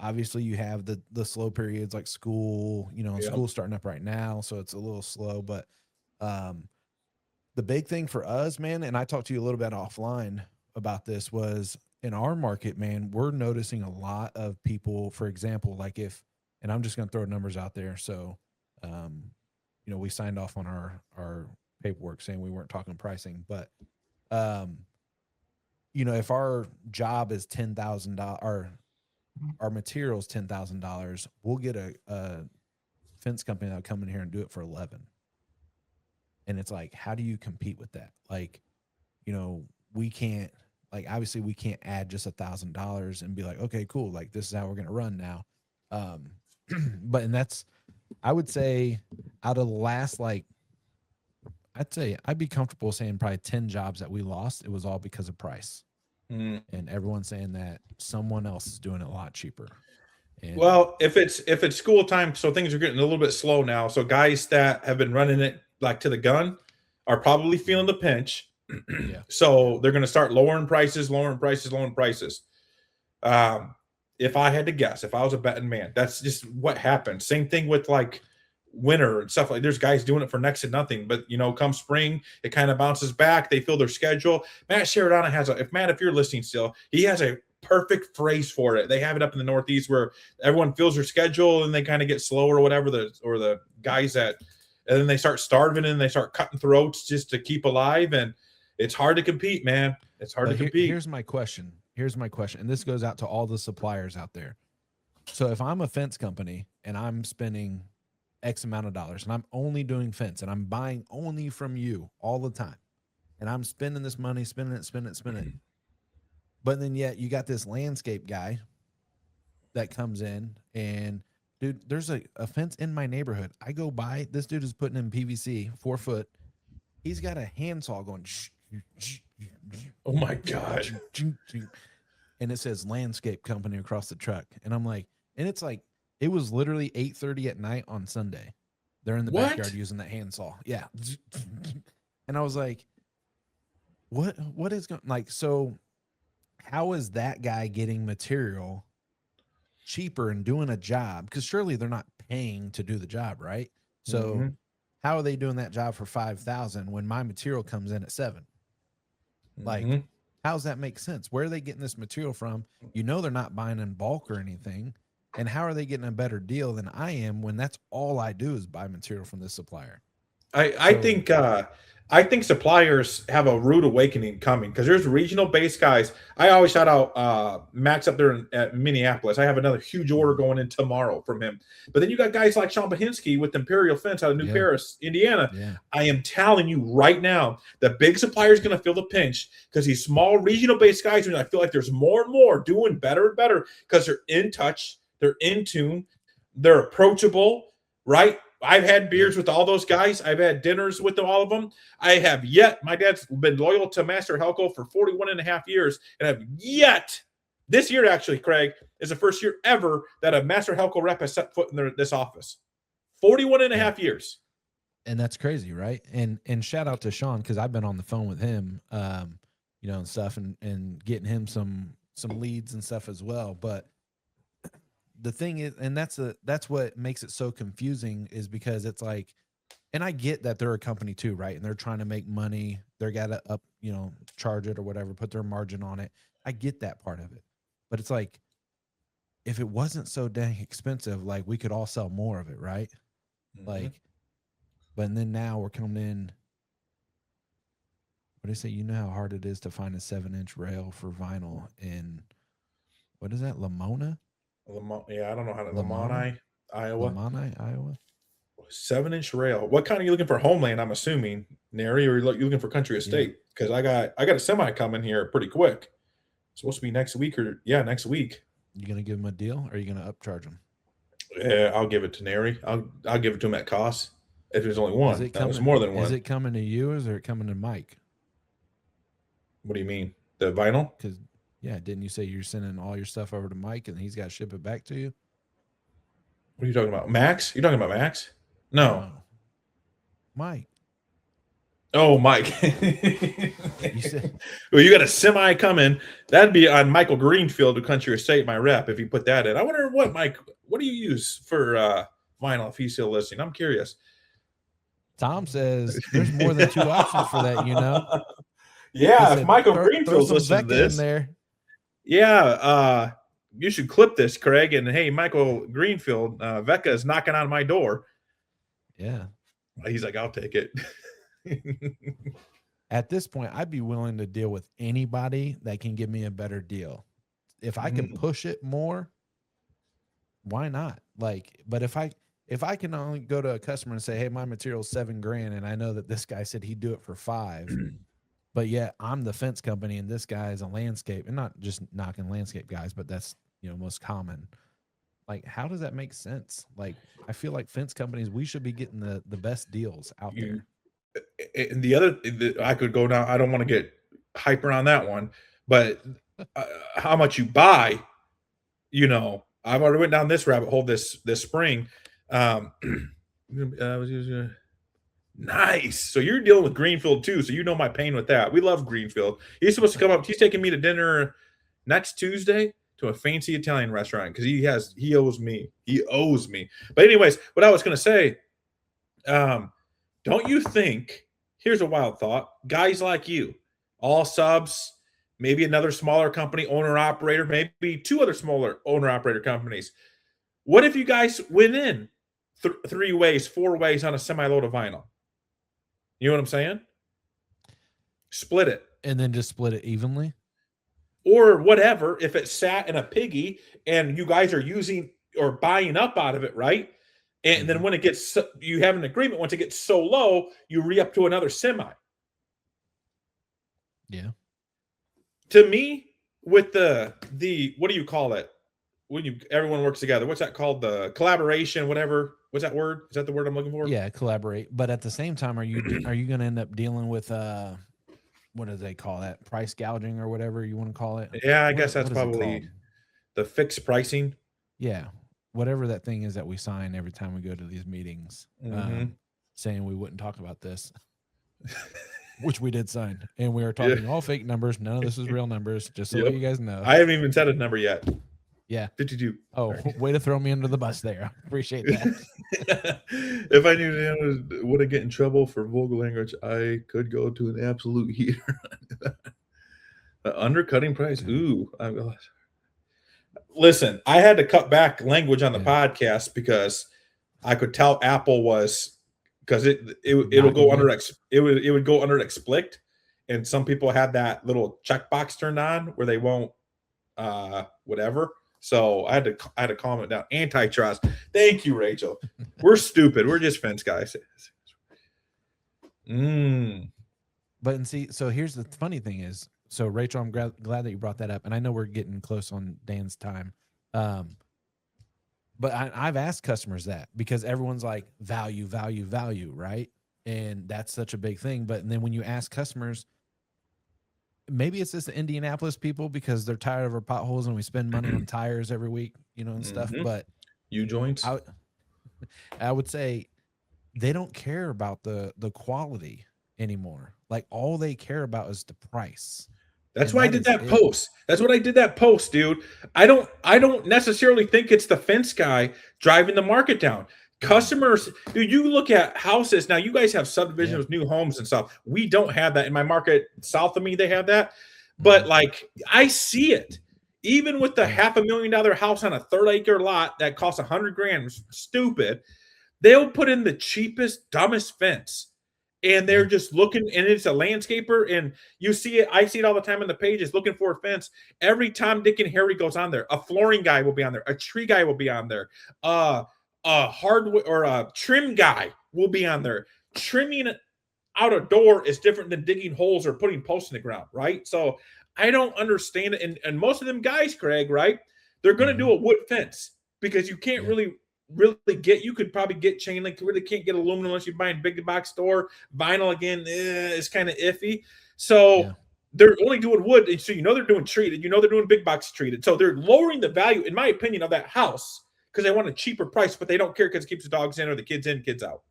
Obviously you have the slow periods like school, you know, school's starting up right now. So it's a little slow, but, the big thing for us, man, and I talked to you a little bit offline about this, was in our market, man, we're noticing a lot of people, for example, like and I'm just going to throw numbers out there. So, you know, we signed off on our paperwork saying we weren't talking pricing, but you know, if our job is $10,000 or our material's $10,000. We'll get a fence company that'll come in here and do it for 11. And it's like, how do you compete with that? Like, you know, we can't, like, obviously we can't add just $1,000 and be like, okay, cool. Like, this is how we're going to run now. But, and that's, I would say out of the last, like, I'd say I'd be comfortable saying probably 10 jobs that we lost. It was all because of price. And everyone's saying that someone else is doing it a lot cheaper. And well, if it's school time, so things are getting a little bit slow now. So guys that have been running it like to the gun are probably feeling the pinch. yeah. So they're going to start lowering prices. If I had to guess, if I was a betting man, that's just what happens. Same thing with like winter and stuff. Like there's guys doing it for next to nothing, but you know, come spring, it kind of bounces back. They fill their schedule. Matt Sheridan has if you're listening still, he has a perfect phrase for it. They have it up in the Northeast where everyone fills their schedule and they kind of get slower or whatever. The guys that, and then they start starving and they start cutting throats just to keep alive. And it's hard to compete, man. It's hard to compete. Here's my question. And this goes out to all the suppliers out there. So if I'm a fence company and I'm spending X amount of dollars and I'm only doing fence and I'm buying only from you all the time and I'm spending this money, spending it. But then yet you got this landscape guy that comes in and dude, there's a fence in my neighborhood. I go by, this dude is putting in PVC 4 foot. He's got a handsaw going. Oh my God. And it says landscape company across the truck. And I'm like, and it's like, it was literally 8:30 at night on Sunday. They're in the backyard using that handsaw. Yeah. And I was like, what is going, like, so how is that guy getting material cheaper and doing a job? Because surely they're not paying to do the job, right? So how are they doing that job for $5,000 when my material comes in at $7,000? Like, how does that make sense? Where are they getting this material from? You know, they're not buying in bulk or anything. And how are they getting a better deal than I am when that's all I do is buy material from this supplier? I think suppliers have a rude awakening coming because there's regional based guys. I always shout out Max up there at Minneapolis. I have another huge order going in tomorrow from him. But then you got guys like Sean Bahinsky with Imperial Fence out of New Paris, Indiana. Yeah. I am telling you right now, the big supplier is going to feel the pinch because these small regional based guys, I feel like there's more and more doing better and better because they're in touch, they're in tune, they're approachable, right? I've had beers with all those guys. I've had dinners with all of them. I have yet, my dad's been loyal to Master Helco for 41 and a half years. And I've yet, this year actually, Craig, is the first year ever that a Master Helco rep has set foot in this office. 41 and a half years. And that's crazy, right? And shout out to Sean, because I've been on the phone with him, you know, and stuff and getting him some leads and stuff as well. But the thing is, and that's what makes it so confusing, is because it's like, and I get that they're a company too, right? And they're trying to make money. They're got to up, you know, charge it or whatever, put their margin on it. I get that part of it. But it's like, if it wasn't so dang expensive, like we could all sell more of it, right? Like, but then now we're coming in. What do you say? You know how hard it is to find a 7-inch rail for vinyl in, what is that, Lamona? Yeah, I don't know how to. Lamoni, Iowa. Lamoni, Iowa. 7-inch rail. What kind are you looking for? Homeland, I'm assuming. Nary, or are you looking for country estate? Because I got a semi coming here pretty quick. It's supposed to be next week next week. You gonna give them a deal, or are you gonna upcharge them? Yeah, I'll give it to Nary. I'll give it to him at cost. If there's only one, there's more than one. Is it coming to you, or is it coming to Mike? What do you mean? The vinyl? Because yeah, didn't you say you're sending all your stuff over to Mike and he's got to ship it back to you? What are you talking about? Max? You're talking about Max? No. Mike. Oh, Mike. You said, well, you got a semi coming. That'd be on Michael Greenfield of Country Estate, my rep, if you put that in. I wonder what do you use for vinyl if he's still listening? I'm curious. Tom says there's more than 2 options for that, you know? Yeah, if Michael Greenfield's listening to this. In there. Yeah, you should clip this, Craig. And hey, Michael Greenfield, Vecca is knocking on my door. Yeah. He's like, I'll take it. At this point, I'd be willing to deal with anybody that can give me a better deal. If I can push it more, why not? Like, but if I can only go to a customer and say, hey, my material's $7,000, and I know that this guy said he'd do it for $5,000, but yet I'm the fence company and this guy is a landscape, and not just knocking landscape guys, but that's, most common. Like, how does that make sense? Like, I feel like fence companies, we should be getting the best deals out there. And I could go down. I don't want to get hyper on that one, but how much you buy, I've already went down this rabbit hole this spring. Nice. So you're dealing with Greenfield too. So my pain with that. We love Greenfield. He's supposed to come up. He's taking me to dinner next Tuesday to a fancy Italian restaurant because he owes me. But anyways, what I was going to say, don't you think, here's a wild thought, guys like you, all subs, maybe another smaller company, owner-operator, maybe two other smaller owner-operator companies. What if you guys went in 3 ways, 4 ways on a semi-load of vinyl? You know what I'm saying? Split it. And then just split it evenly? Or whatever, if it sat in a piggy and you guys are using or buying up out of it, right? And then when it gets, you have an agreement, once it gets so low, you re-up to another semi. Yeah. To me, with the what do you call it? When everyone works together, what's that called? The collaboration, whatever. What's that word? Is that the word I'm looking for? Yeah, collaborate. But at the same time, are you going to end up dealing with what do they call that? Price gouging or whatever you want to call it? Yeah, I guess that's probably the fixed pricing. Yeah, whatever that thing is that we sign every time we go to these meetings, saying we wouldn't talk about this, which we did sign, and we are talking all fake numbers. None of this is real numbers, just so you guys know. I haven't even said a number yet. Yeah. 52. Oh, way to throw me under the bus there. Appreciate that. If I knew Dan would have get in trouble for vulgar language, I could go to an absolute heater. The undercutting price. Ooh. Listen, I had to cut back language on the podcast because I could tell Apple was, because it'll go under it would go under explicit, and some people had that little checkbox turned on where they won't whatever. So I had to calm it down. Antitrust. Thank you, Rachel. We're stupid. We're just fence guys. But and see, so here's the funny thing is, so Rachel, I'm glad that you brought that up, and I know we're getting close on Dan's time. But I've asked customers that because everyone's like value, right? And that's such a big thing. But then when you ask customers, maybe it's just the Indianapolis people because they're tired of our potholes and we spend money on tires every week, and stuff. But U-joints. I would say they don't care about the quality anymore. Like all they care about is the price. That's why I did that post. That's what I did that post, dude. I don't necessarily think it's the fence guy driving the market down. Customers, dude, you look at houses now. You guys have subdivisions with new homes and stuff. We don't have that in my market. South of me, they have that, but like I see it. Even with the $500,000 house on a 3rd-acre lot that costs $100,000, stupid. They'll put in the cheapest, dumbest fence, and they're just looking. And it's a landscaper, and you see it. I see it all the time in the pages looking for a fence. Every time Dick and Harry goes on there, a flooring guy will be on there, a tree guy will be on there, a hardwood or a trim guy will be on there. Trimming out a door is different than digging holes or putting posts in the ground, right? So I don't understand it. And most of them guys, Craig, right? They're going to do a wood fence because you can't really get, you could probably get chain link. You really can't get aluminum unless you buy in big box store. Vinyl again is kind of iffy. So they're only doing wood. And so they're doing treated. They're doing big box treated. So they're lowering the value, in my opinion, of that house because they want a cheaper price, but they don't care because it keeps the dogs in or the kids in, kids out.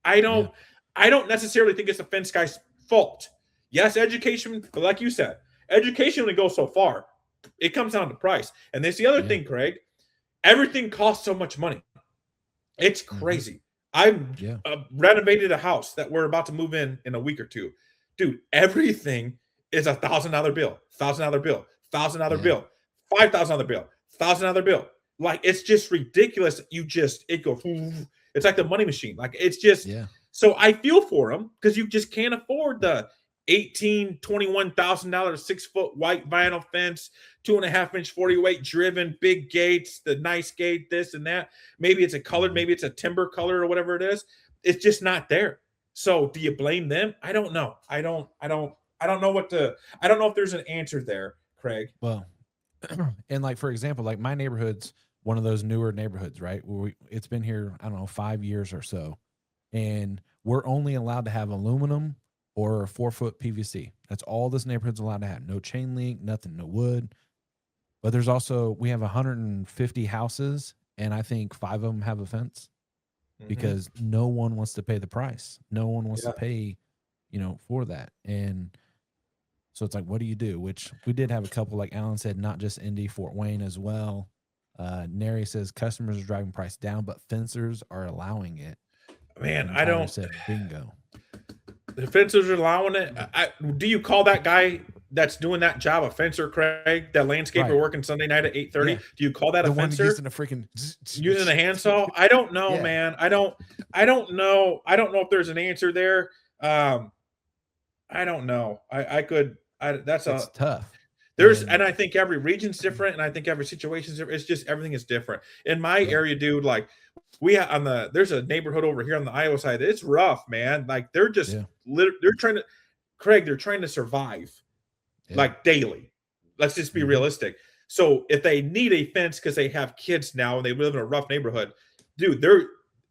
I don't necessarily think it's the fence guy's fault. Yes, education, but like you said, education only goes so far. It comes down to price. And there's the other thing, Craig. Everything costs so much money. It's crazy. I renovated a house that we're about to move in a week or two. Dude, everything is $1,000 bill, $1,000 bill, $1,000 bill, $5,000 bill, $1,000 bill. Like, it's just ridiculous. It goes, it's like the money machine. Like, it's just, so I feel for them because you just can't afford the $21,000 6-foot white vinyl fence, 2.5-inch 40 weight driven, big gates, the nice gate, this and that. Maybe it's a colored, maybe it's a timber color or whatever it is. It's just not there. So do you blame them? I don't know. I don't know I don't know if there's an answer there, Craig. Well, and like, for example, like my neighborhood's one of those newer neighborhoods, right? Where it's been here, I don't know, 5 years or so. And we're only allowed to have aluminum or 4-foot PVC. That's all this neighborhood's allowed to have. No chain link, nothing, no wood. But there's also, we have 150 houses, and I think 5 of them have a fence because no one wants to pay the price. No one wants to pay, for that. And so it's like, what do you do? Which we did have a couple, like Alan said, not just Indy, Fort Wayne as well. Neri says customers are driving price down, but fencers are allowing it. Man, and I Tyler don't. said bingo. The fencers are allowing it. Do you call that guy that's doing that job a fencer, Craig? That landscaper working Sunday night at 8:30? Yeah. Do you call that a fencer? Using a freaking using a handsaw? I don't know, man. I don't know. I don't know if there's an answer there. I don't know. It's tough. And I think every region's different, and I think every situation's different. It's just everything is different. In my area, dude, like there's a neighborhood over here on the Iowa side. It's rough, man. Like they're just they're trying to survive like daily. Let's just be realistic. So if they need a fence because they have kids now and they live in a rough neighborhood, dude,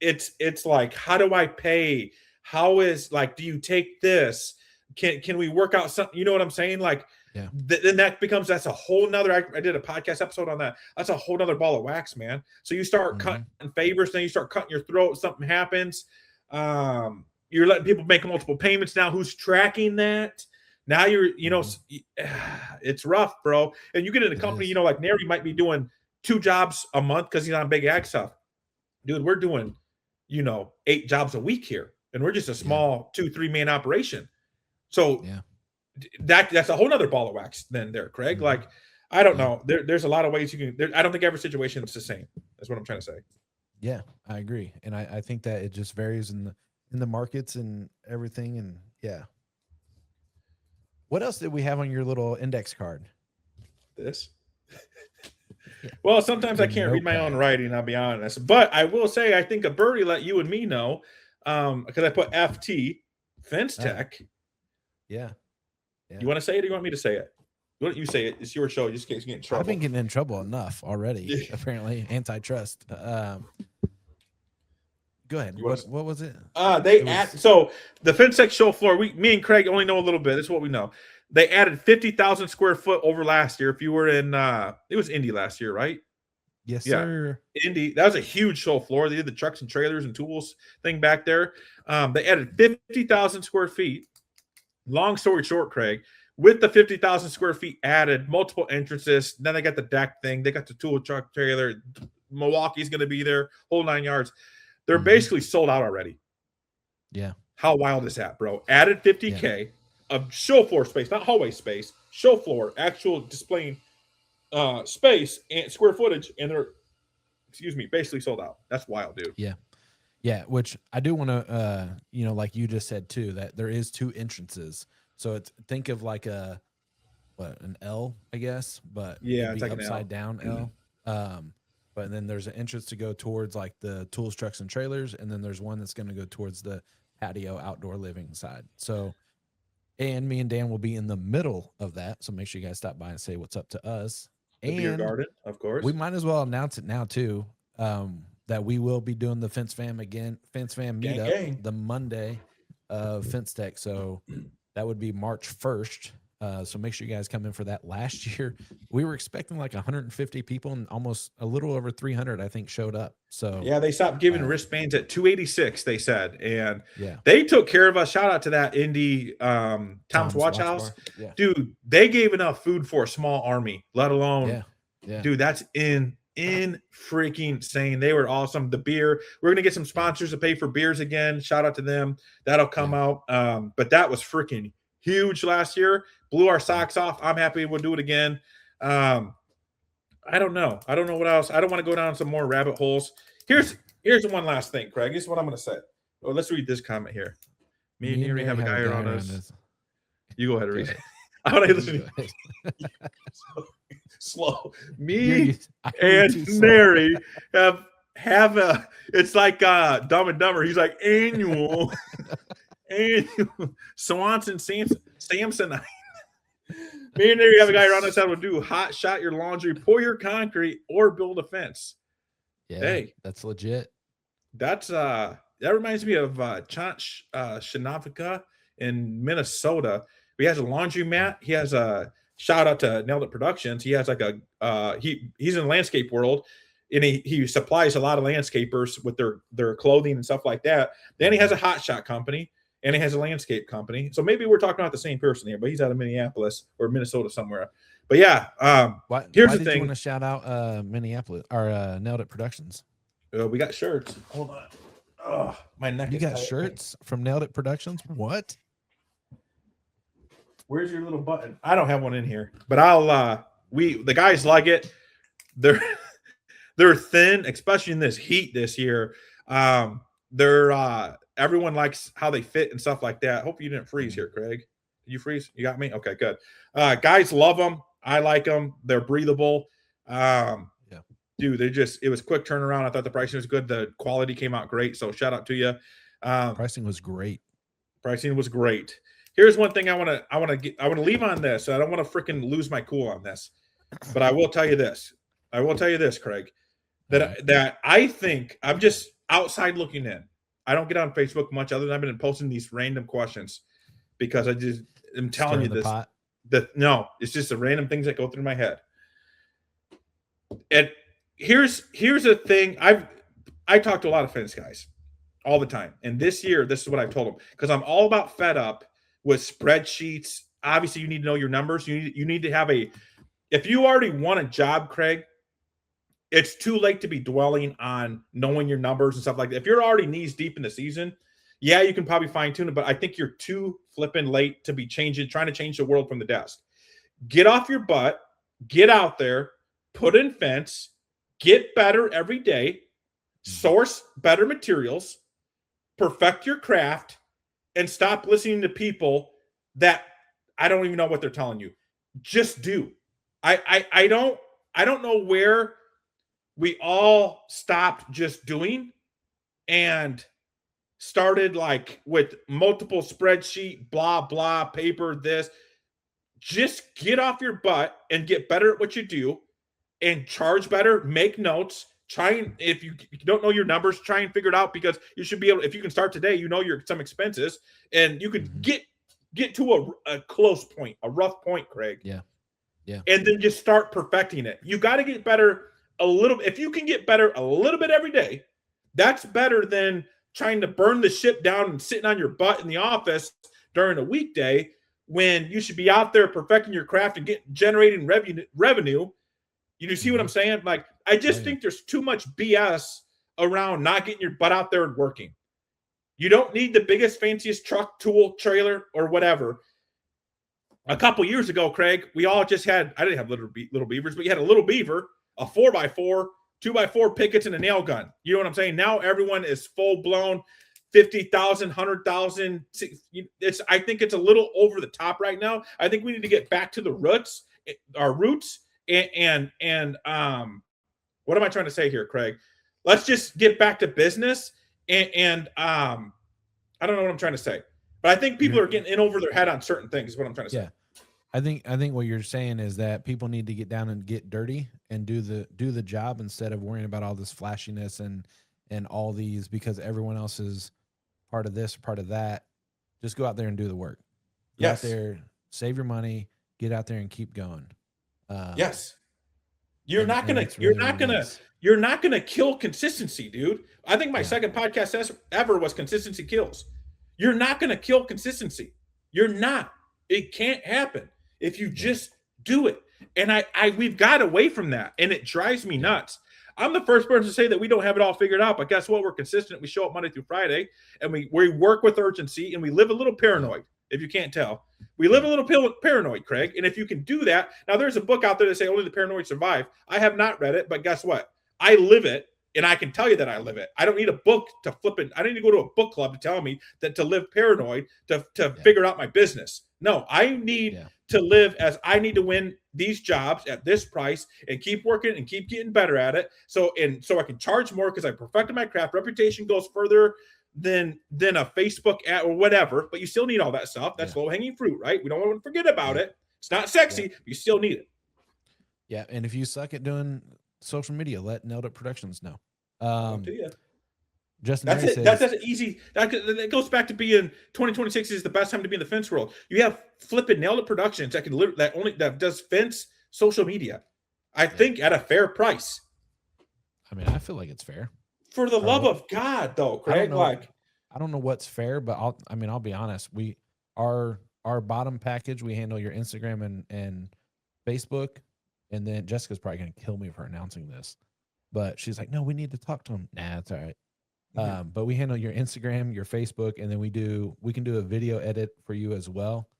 it's like, how do I pay? How is, like, do you take this? Can we work out something? You know what I'm saying? Like, then that's a whole nother. I did a podcast episode on that. That's a whole nother ball of wax, man. So you start cutting favors, then you start cutting your throat. Something happens. You're letting people make multiple payments now. Who's tracking that? Now it's rough, bro. And you get in a company, like Neri might be doing 2 jobs a month because he's on big ag stuff. Dude, we're doing, 8 jobs a week here, and we're just a small 2-3 man operation. So that's a whole nother ball of wax then there, Craig. Like, I don't know. There's a lot of ways you can. I don't think every situation is the same. That's what I'm trying to say. Yeah, I agree, and I think that it just varies in the markets and everything. And what else did we have on your little index card? This. Well, sometimes I can't read my own writing, I'll be honest. But I will say, I think a birdie let you and me know, because I put FT, FenceTech. Yeah. You want to say it or you want me to say it? Why don't you say it? It's your show. Just in case you get in trouble. I've been getting in trouble enough already, apparently. Antitrust. Go ahead. What was it? So the FenceTech show floor, me and Craig only know a little bit. This is what we know. They added 50,000 square foot over last year. If you were in, it was Indy last year, right? Yes, sir. Indy. That was a huge show floor. They did the trucks and trailers and tools thing back there. They added 50,000 square feet. Long story short, Craig, with the 50,000 square feet added, multiple entrances. Then they got the deck thing. They got the tool truck trailer. Milwaukee's going to be there, whole 9 yards. They're basically sold out already. Yeah. How wild is that, bro? Added 50K of show floor space, not hallway space, show floor, actual displaying space and square footage, and they're, basically sold out. That's wild, dude. Yeah. Yeah, which I do want to, like you just said too, that there is 2 entrances. So think of like an L, I guess, but it's like upside down L. But then there's an entrance to go towards like the tools, trucks, and trailers, and then there's one that's going to go towards the patio outdoor living side. So, and me and Dan will be in the middle of that. So make sure you guys stop by and say what's up to us. The beer garden, of course. We might as well announce it now too. That we will be doing the Fence Fam meetup the Monday of FenceTech. So that would be March 1st. So make sure you guys come in for that. Last year, we were expecting like 150 people, and almost a little over 300, I think, showed up. So they stopped giving wristbands at 286, they said. And they took care of us. Shout out to that Indy Tom's Watch House. Dude, they gave enough food for a small army, let alone. Dude, that's in freaking insane. They were awesome. The beer, we're gonna get some sponsors to pay for beers again. Shout out to them. That'll come out. But that was freaking huge last year. Blew our socks off. I'm happy we'll do it again. I don't know what else. I don't want to go down some more rabbit holes. Here's one last thing, Craig. This is what I'm gonna say. Let's read this comment here. Me and Neri have a guy around us. You go ahead and read it. I want to listen. Slow. Me and Mary have a. It's like Dumb and Dumber. He's like annual. Swanson Samson. Me and Mary have a guy around us that will do hot shot your laundry, pour your concrete, or build a fence. Yeah, hey, that's legit. That reminds me of Chant Shinavika in Minnesota. He has a laundromat. He has a shout out to Nailed It Productions. He has like a he's in the landscape world, and he supplies a lot of landscapers with their clothing and stuff like that. Then he has a hot shot company, and he has a landscape company. So maybe we're talking about the same person here, but he's out of Minneapolis or Minnesota somewhere. But yeah, here's the thing. You want to shout out Minneapolis or Nailed It Productions? We got shirts. Hold on. Oh, my neck. You got shirts from Nailed It Productions? What? Where's your little button? I don't have one in here, but the guys like it. They're thin, especially in this heat this year. Everyone likes how they fit and stuff like that. Hope you didn't freeze here, Craig. Did you freeze? You got me? Okay, good. Guys love them. I like them. They're breathable. Dude, it was quick turnaround. I thought the pricing was good. The quality came out great. So shout out to you. Pricing was great. Pricing was great. Here's one thing I want to leave on this. I don't want to freaking lose my cool on this, but I will tell you this. Craig, that I think I'm just outside looking in. I don't get on Facebook much other than I've been posting these random questions because I'm telling you this. No, it's just the random things that go through my head. And here's the thing. I talk to a lot of fence guys all the time. And this year, this is what I've told them, because I'm all about fed up with spreadsheets. Obviously, you need to know your numbers. You need to have if you already want a job, Craig, it's too late to be dwelling on knowing your numbers and stuff like that. If you're already knees deep in the season, yeah, you can probably fine tune it, but I think you're too flipping late to be trying to change the world from the desk. Get off your butt, get out there, put in fence, get better every day, source better materials, perfect your craft, and stop listening to people that I don't even know what they're telling you. Just do. I don't know where we all stopped just doing and started like with multiple spreadsheet, blah, blah, paper, this. Just get off your butt and get better at what you do and charge better, make notes. If you don't know your numbers, try and figure it out, because you should be able, if you can start today, some expenses, and you could get to a close point, a rough point, Craig. Yeah. And then just start perfecting it. You got to get better a little. If you can get better a little bit every day, that's better than trying to burn the ship down and sitting on your butt in the office during a weekday when you should be out there perfecting your craft and generating revenue. You see what I'm saying? Like, I just think there's too much BS around not getting your butt out there and working. You don't need the biggest, fanciest truck, tool, trailer, or whatever. A couple years ago, Craig, we all just had, I didn't have little beavers, but you had a little beaver, a 4x4, 2x4 pickets, and a nail gun. You know what I'm saying? Now everyone is full-blown 50,000, 100,000. I think it's a little over the top right now. I think we need to get back to the roots, our roots. And what am I trying to say here, Craig? Let's just get back to business. And I don't know what I'm trying to say, but I think people are getting in over their head on certain things is what I'm trying to say. I think what you're saying is that people need to get down and get dirty and do the job instead of worrying about all this flashiness and all these, because everyone else is part of this, part of that. Just go out there and do the work. Go out there, save your money, get out there and keep going. Yes. You're not gonna kill consistency, dude. I think my second podcast ever was Consistency Kills. You're not gonna kill consistency. You're not. It can't happen if you just do it. And we've got away from that, and it drives me nuts. I'm the first person to say that we don't have it all figured out, but guess what? We're consistent. We show up Monday through Friday, and we work with urgency, and we live a little paranoid. If you can't tell, we live a little paranoid, Craig. And if you can do that, now there's a book out there that say only the paranoid survive. I have not read it, but guess what? I live it. And I can tell you that I live it. I don't need a book to flip it. I don't need to go to a book club to tell me that to live paranoid, to figure out my business. No, I need to live as I need to win these jobs at this price and keep working and keep getting better at it. So I can charge more because I perfected my craft. Reputation goes further than a Facebook ad or whatever, but you still need all that stuff. That's low-hanging fruit, right? We don't want to forget about it. It's not sexy, but you still need it. Yeah, and if you suck at doing social media, let Nailed It Productions know. Justin, that's it. That's easy. That goes back to being 2026 is the best time to be in the fence world. You have flipping Nailed It Productions that does fence social media. I think at a fair price. I mean, I feel like it's fair. For the love of God, though, Craig. I don't know what's fair, but I'll be honest. Our bottom package, we handle your Instagram and Facebook. And then Jessica's probably going to kill me for announcing this, but she's like, no, we need to talk to him. Nah, it's all right. But we handle your Instagram, your Facebook, and then we can do a video edit for you as well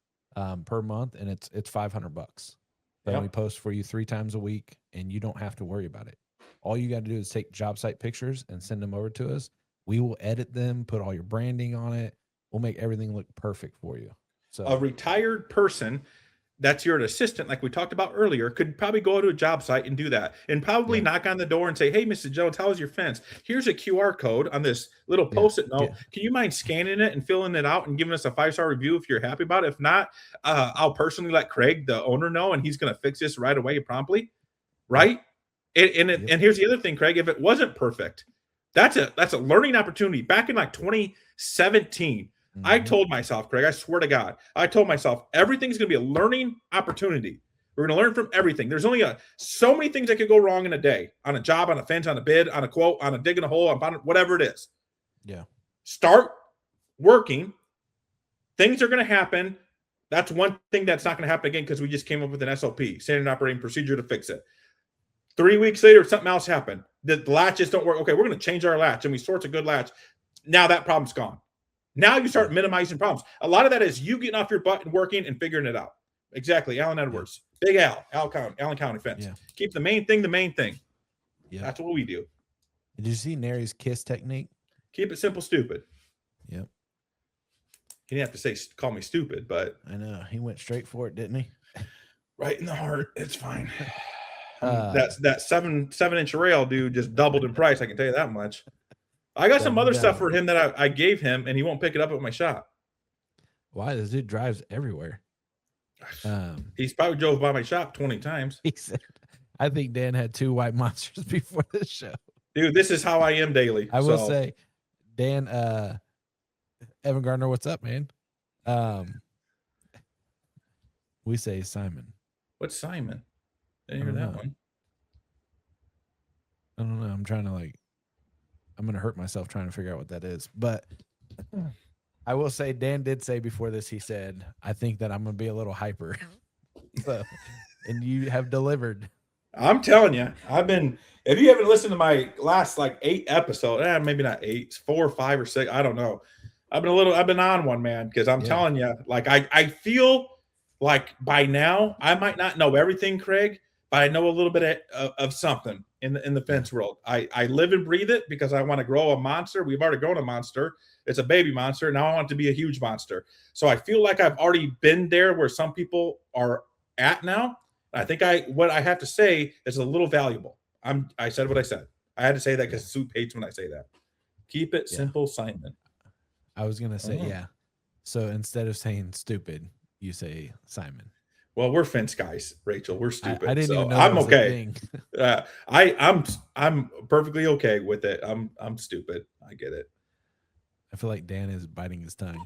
per month. And it's $500. And we post for you 3 times a week and you don't have to worry about it. All you got to do is take job site pictures and send them over to us. We will edit them, put all your branding on it. We'll make everything look perfect for you. So a retired person that's your assistant, like we talked about earlier, could probably go to a job site and do that and probably knock on the door and say, hey, Mr. Jones, how is your fence? Here's a QR code on this little Post-it note. Can you mind scanning it and filling it out and giving us a 5-star review if you're happy about it? If not, I'll personally let Craig, the owner, know, and he's going to fix this right away promptly. Right? And here's the other thing, Craig, if it wasn't perfect, that's a learning opportunity. Back in like 2017, I told myself, Craig, I swear to God, I told myself everything's going to be a learning opportunity. We're going to learn from everything. There's only so many things that could go wrong in a day, on a job, on a fence, on a bid, on a quote, on a digging a hole, on whatever it is. Yeah. Start working. Things are going to happen. That's one thing that's not going to happen again because we just came up with an SOP, standard operating procedure, to fix it. 3 weeks later, something else happened. The latches don't work. Okay, we're going to change our latch, and we source a good latch. Now that problem's gone. Now you start minimizing problems. A lot of that is you getting off your butt and working and figuring it out. Exactly. Alan Edwards. Big Allen County Fence. Yeah. Keep the main thing the main thing. Yeah. That's what we do. Did you see Nary's KISS technique? Keep it simple, stupid. Yep. He didn't have to call me stupid, but I know. He went straight for it, didn't he? Right in the heart. It's fine. That 7-inch rail, dude, just doubled in price. I can tell you that much. I got some other stuff for him that I gave him, and he won't pick it up at my shop. Why? This dude drives everywhere. He's probably drove by my shop 20 times. He said, I think Dan had 2 white monsters before this show. Dude, this is how I am daily. I will say, Dan, Evan Gardner, what's up, man? We say Simon. What's Simon? Didn't hear that one. I don't know. I'm going to hurt myself trying to figure out what that is. But I will say, Dan did say before this, he said, I think that I'm going to be a little hyper. So, and you have delivered. I'm telling you, if you haven't listened to my last 8 episodes, maybe not 8, 4 or 5 or 6, I don't know. I've been on one, man, because I'm telling you, I feel like by now I might not know everything, Craig, but I know a little bit of something in the fence world. I live and breathe it because I want to grow a monster. We've already grown a monster. It's a baby monster. Now I want it to be a huge monster. So I feel like I've already been there where some people are at now. I think what I have to say is a little valuable. I said what I said. I had to say that because Soup hates when I say that. Keep it simple, Simon. I was going to say, yeah. So instead of saying stupid, you say Simon. Well, we're fence guys, Rachel. We're stupid. I didn't even know I'm okay. I'm perfectly okay with it. I'm stupid. I get it. I feel like Dan is biting his tongue.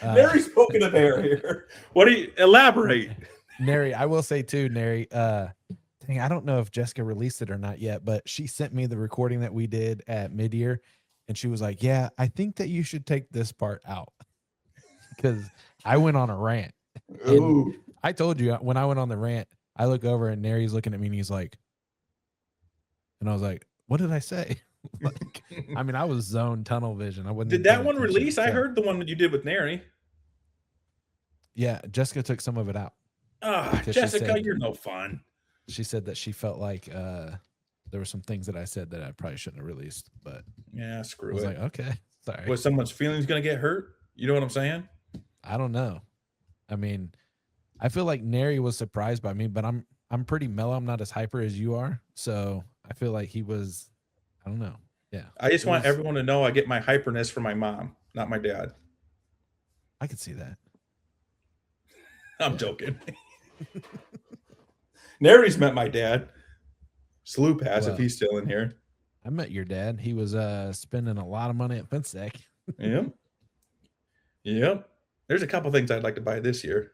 Nary's poking a bear here. What do you elaborate? Nary, I will say too, Nary, dang, I don't know if Jessica released it or not yet, but she sent me the recording that we did at mid-year, and she was like, yeah, I think that you should take this part out. Because I went on a rant. Ooh. I told you when I went on the rant, I look over and Nary's looking at me and he's like, and I was like, what did I say? I was zone tunnel vision. I wouldn't. Did that one release? I heard the one that you did with Nary. Yeah, Jessica took some of it out. Jessica, you're no fun. She said that she felt like there were some things that I said that I probably shouldn't have released, but Yeah, I screw was it. like, okay, sorry. Was someone's feelings going to get hurt? You know what I'm saying? I don't know. I mean, I feel like Neri was surprised by me, but I'm pretty mellow. I'm not as hyper as you are, so I feel like he was. I don't know. Yeah, I just want everyone to know I get my hyperness from my mom, not my dad. I could see that. I'm joking. Neri's met my dad. Sloop has, if he's still in here. I met your dad. He was spending a lot of money at FenceTech. Yep. Yep. There's a couple things I'd like to buy this year.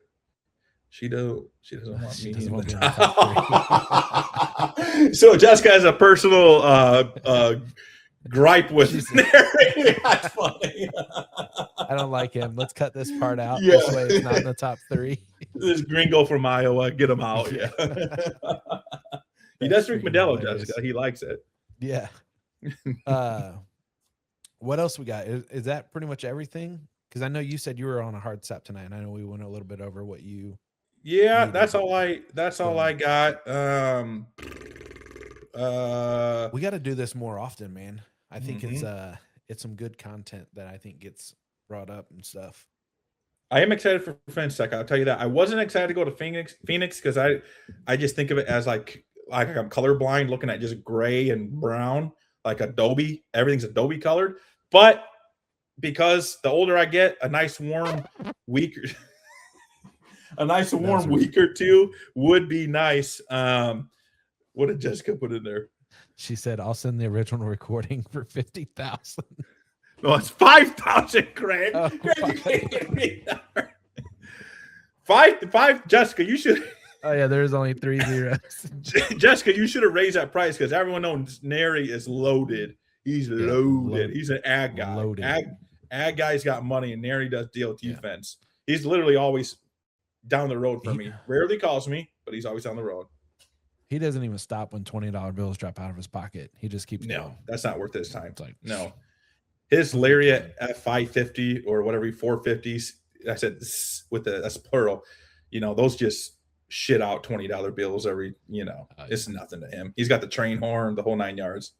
She doesn't want me in the top 3. So Jessica has a personal gripe with Neri. That's funny. I don't like him. Let's cut this part out. Yeah. This way it's not in the top 3. This gringo from Iowa, get him out. Yeah. He does drink Modelo, Jessica. He likes it. Yeah. What else we got? Is that pretty much everything? Because I know you said you were on a hard stop tonight, and I know we went a little bit over what you. Yeah, that's all I got. We got to do this more often, man. I think it's some good content that I think gets brought up and stuff. I am excited for FenceTech. I'll tell you that. I wasn't excited to go to Phoenix because I just think of it as like I'm colorblind, looking at just gray and brown, like Adobe. Everything's Adobe colored. But because the older I get, a nice warm week or two would be nice. What did Jessica put in there? She said, "I'll send the original recording for 50,000." No, it's 5,000, Craig. Oh, five. Jessica, you should. Oh yeah, there's only 3 zeros. Jessica, you should have raised that price because everyone knows Neri is loaded. He's loaded. He's an ag guy. Loaded. Ag guy's got money, and Neri does DOT fence. He's literally always down the road for me. Rarely calls me, but he's always on the road. He doesn't even stop when $20 bills drop out of his pocket. He just keeps going. That's not worth his time. No. His Lariat F550 or whatever 450s, I said that's plural. You know, those just shit out $20 bills every, it's nothing to him. He's got the train horn, the whole 9 yards.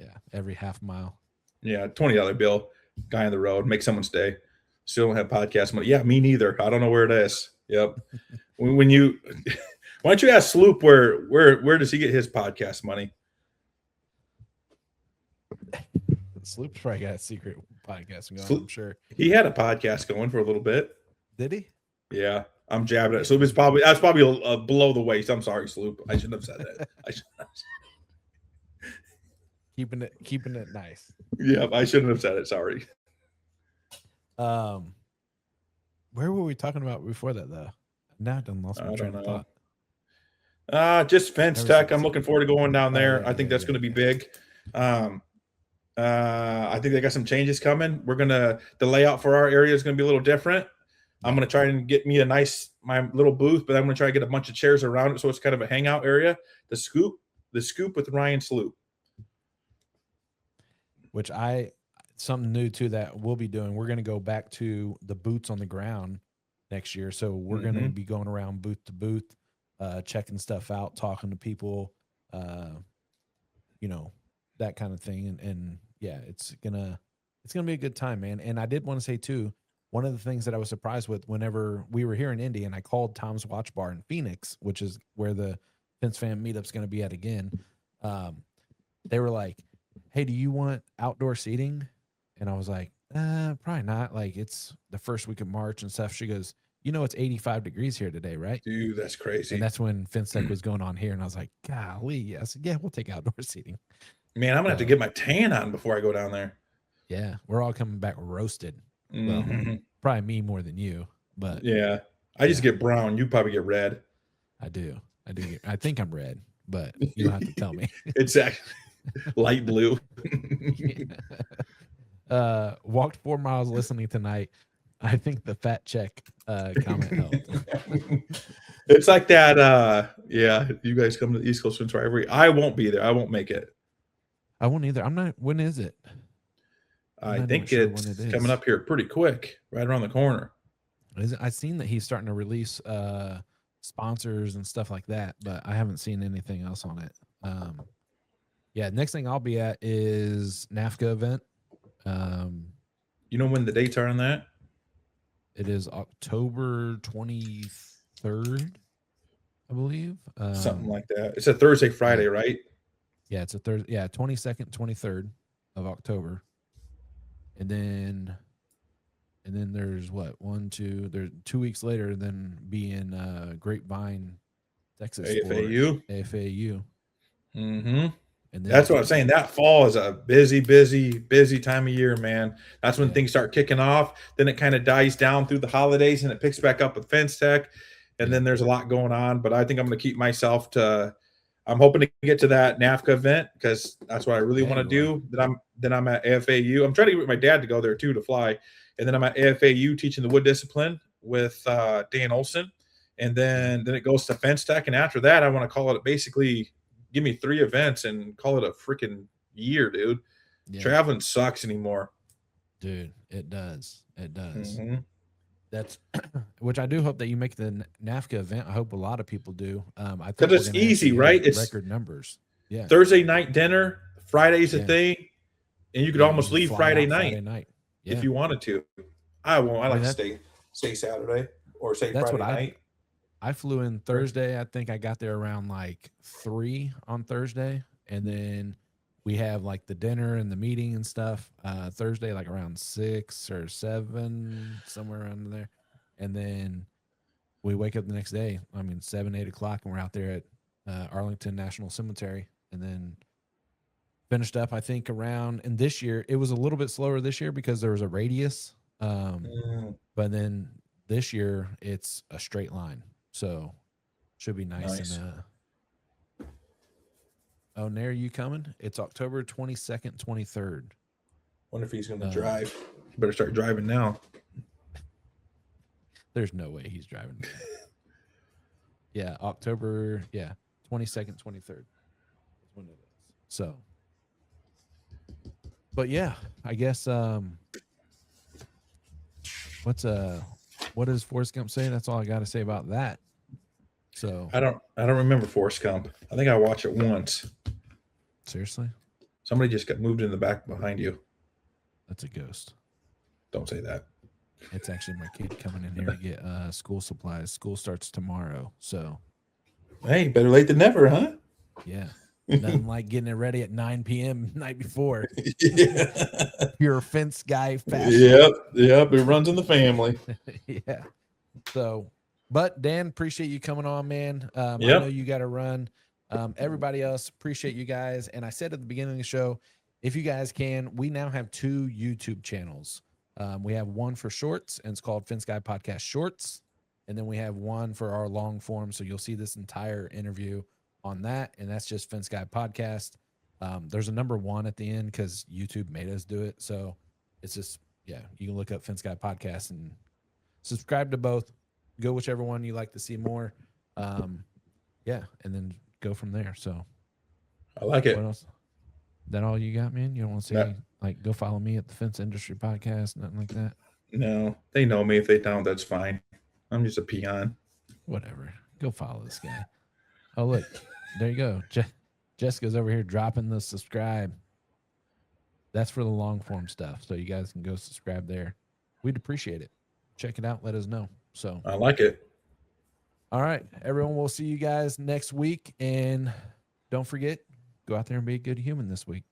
Yeah, every half mile. Yeah, $20 bill, guy on the road, make someone stay. Still don't have podcast money. Yeah, me neither. I don't know where it is. Yep. Why don't you ask Sloop where does he get his podcast money? Sloop's probably got a secret podcast going, I'm sure. He had a podcast going for a little bit. Did he? Yeah, I'm jabbing it. Sloop is that's probably a below the waist. I'm sorry, Sloop. I shouldn't have said that. Keeping it nice. Yeah, I shouldn't have said it. Sorry. Where were we talking about before that though? Now I done lost my train of thought. Just FenceTech. I'm looking forward to going down there. I think that's going to be big. I think they got some changes coming. The layout for our area is going to be a little different. I'm going to try and get me my little booth, but I'm going to try to get a bunch of chairs around it so it's kind of a hangout area. The scoop with Ryan Sloop. Which something new too that we'll be doing. We're going to go back to the boots on the ground next year. So we're going to be going around booth to booth, checking stuff out, talking to people, that kind of thing. And yeah, it's gonna be a good time, man. And I did want to say too, one of the things that I was surprised with whenever we were here in Indy and I called Tom's Watch Bar in Phoenix, which is where the Fence Fam meetup's going to be at again. They were like, "Hey, do you want outdoor seating?" And I was like, probably not. Like, it's the first week of March and stuff. She goes, it's 85 degrees here today, right? Dude, that's crazy. And that's when FenceTech was going on here. And I was like, golly, I said, yeah, we'll take outdoor seating. Man, I'm going to have to get my tan on before I go down there. Yeah, we're all coming back roasted. Well, probably me more than you, but. Yeah, I just get brown. You probably get red. I do. I think I'm red, but you don't have to tell me. It's actually light blue. Walked 4 miles listening tonight. I think the fat check comment helped. It's like that. Yeah, you guys come to the East Coast Fence Rivalry. I won't be there. I won't make it. I won't either. I'm not. When is it? I think it's coming up here pretty quick, right around the corner. I've seen that he's starting to release sponsors and stuff like that, but I haven't seen anything else on it. Yeah, next thing I'll be at is NAFCA event. You know when the dates are on that? It is October 23rd, I believe. Something like that. It's a Thursday, Friday, right? Yeah, it's a Thursday. Yeah, 22nd, 23rd of October. And then there's what? There's 2 weeks later, then be in Grapevine, Texas. AFAU. AFAU. Mm-hmm. And then That's what I'm saying. That fall is a busy time of year, man. That's when things start kicking off. Then it kind of dies down through the holidays and it picks back up with FenceTech. And then there's a lot going on. But I think I'm going to keep myself I'm hoping to get to that NAFCA event because that's what I really want to do. Then I'm at AFAU. I'm trying to get my dad to go there too to fly. And then I'm at AFAU teaching the wood discipline with Dan Olson. And then it goes to FenceTech. And after that, I want to call it basically give me 3 events and call it a freaking year, dude. Yeah. Traveling sucks anymore. Dude, it does. It does. Mm-hmm. That's which I do hope that you make the NAFCA event. I hope a lot of people do. I think it's easy, right? It's record numbers. Yeah. Thursday night dinner, Friday's a thing, and you could almost leave Friday night if you wanted to. I won't. I like to stay Saturday or say Friday night. I flew in Thursday. I think I got there around like 3 on Thursday. And then we have like the dinner and the meeting and stuff Thursday, like around 6 or 7, somewhere around there. And then we wake up the next day, 7, 8 o'clock, and we're out there at Arlington National Cemetery. And then finished up, I think, around, and this year, it was a little bit slower this year because there was a radius. But then this year, it's a straight line. So should be nice. And oh, Nair, you coming? It's October 22nd, 23rd. Wonder if he's going to drive. You better start driving now. There's no way he's driving. Yeah, October, 22nd, 23rd. That's when it is. So, but yeah, I guess what does Forrest Gump say? That's all I got to say about that. So I don't remember Forrest Gump. I think I watched it once. Seriously? Somebody just got moved in the back behind you. That's a ghost. Don't say that. It's actually my kid coming in here to get school supplies. School starts tomorrow, so. Hey, better late than never, huh? Yeah. Nothing like getting it ready at 9 p.m. night before. Yeah. Pure fence guy fashion. Yep. It runs in the family. Yeah. So, but Dan, appreciate you coming on, man. I know you got to run. Everybody else, appreciate you guys. And I said at the beginning of the show, if you guys can, we now have 2 YouTube channels. We have one for shorts, and it's called Fence Guy Podcast Shorts. And then we have one for our long form. So you'll see this entire interview on that, and that's just Fence Guy Podcast. There's a number 1 at the end because YouTube made us do it. So it's just, you can look up Fence Guy Podcast and subscribe to both. Go whichever one you like to see more. And then go from there. So I like it. What else? That all you got, man? You don't want to see like go follow me at the Fence Industry Podcast, nothing like that? No, they know me. If they don't, that's fine. I'm just a peon. Whatever. Go follow this guy. Oh, look. There you go. Jessica's over here dropping the subscribe. That's for the long form stuff. So you guys can go subscribe there. We'd appreciate it. Check it out. Let us know. So I like it. All right, everyone. We'll see you guys next week. And don't forget, go out there and be a good human this week.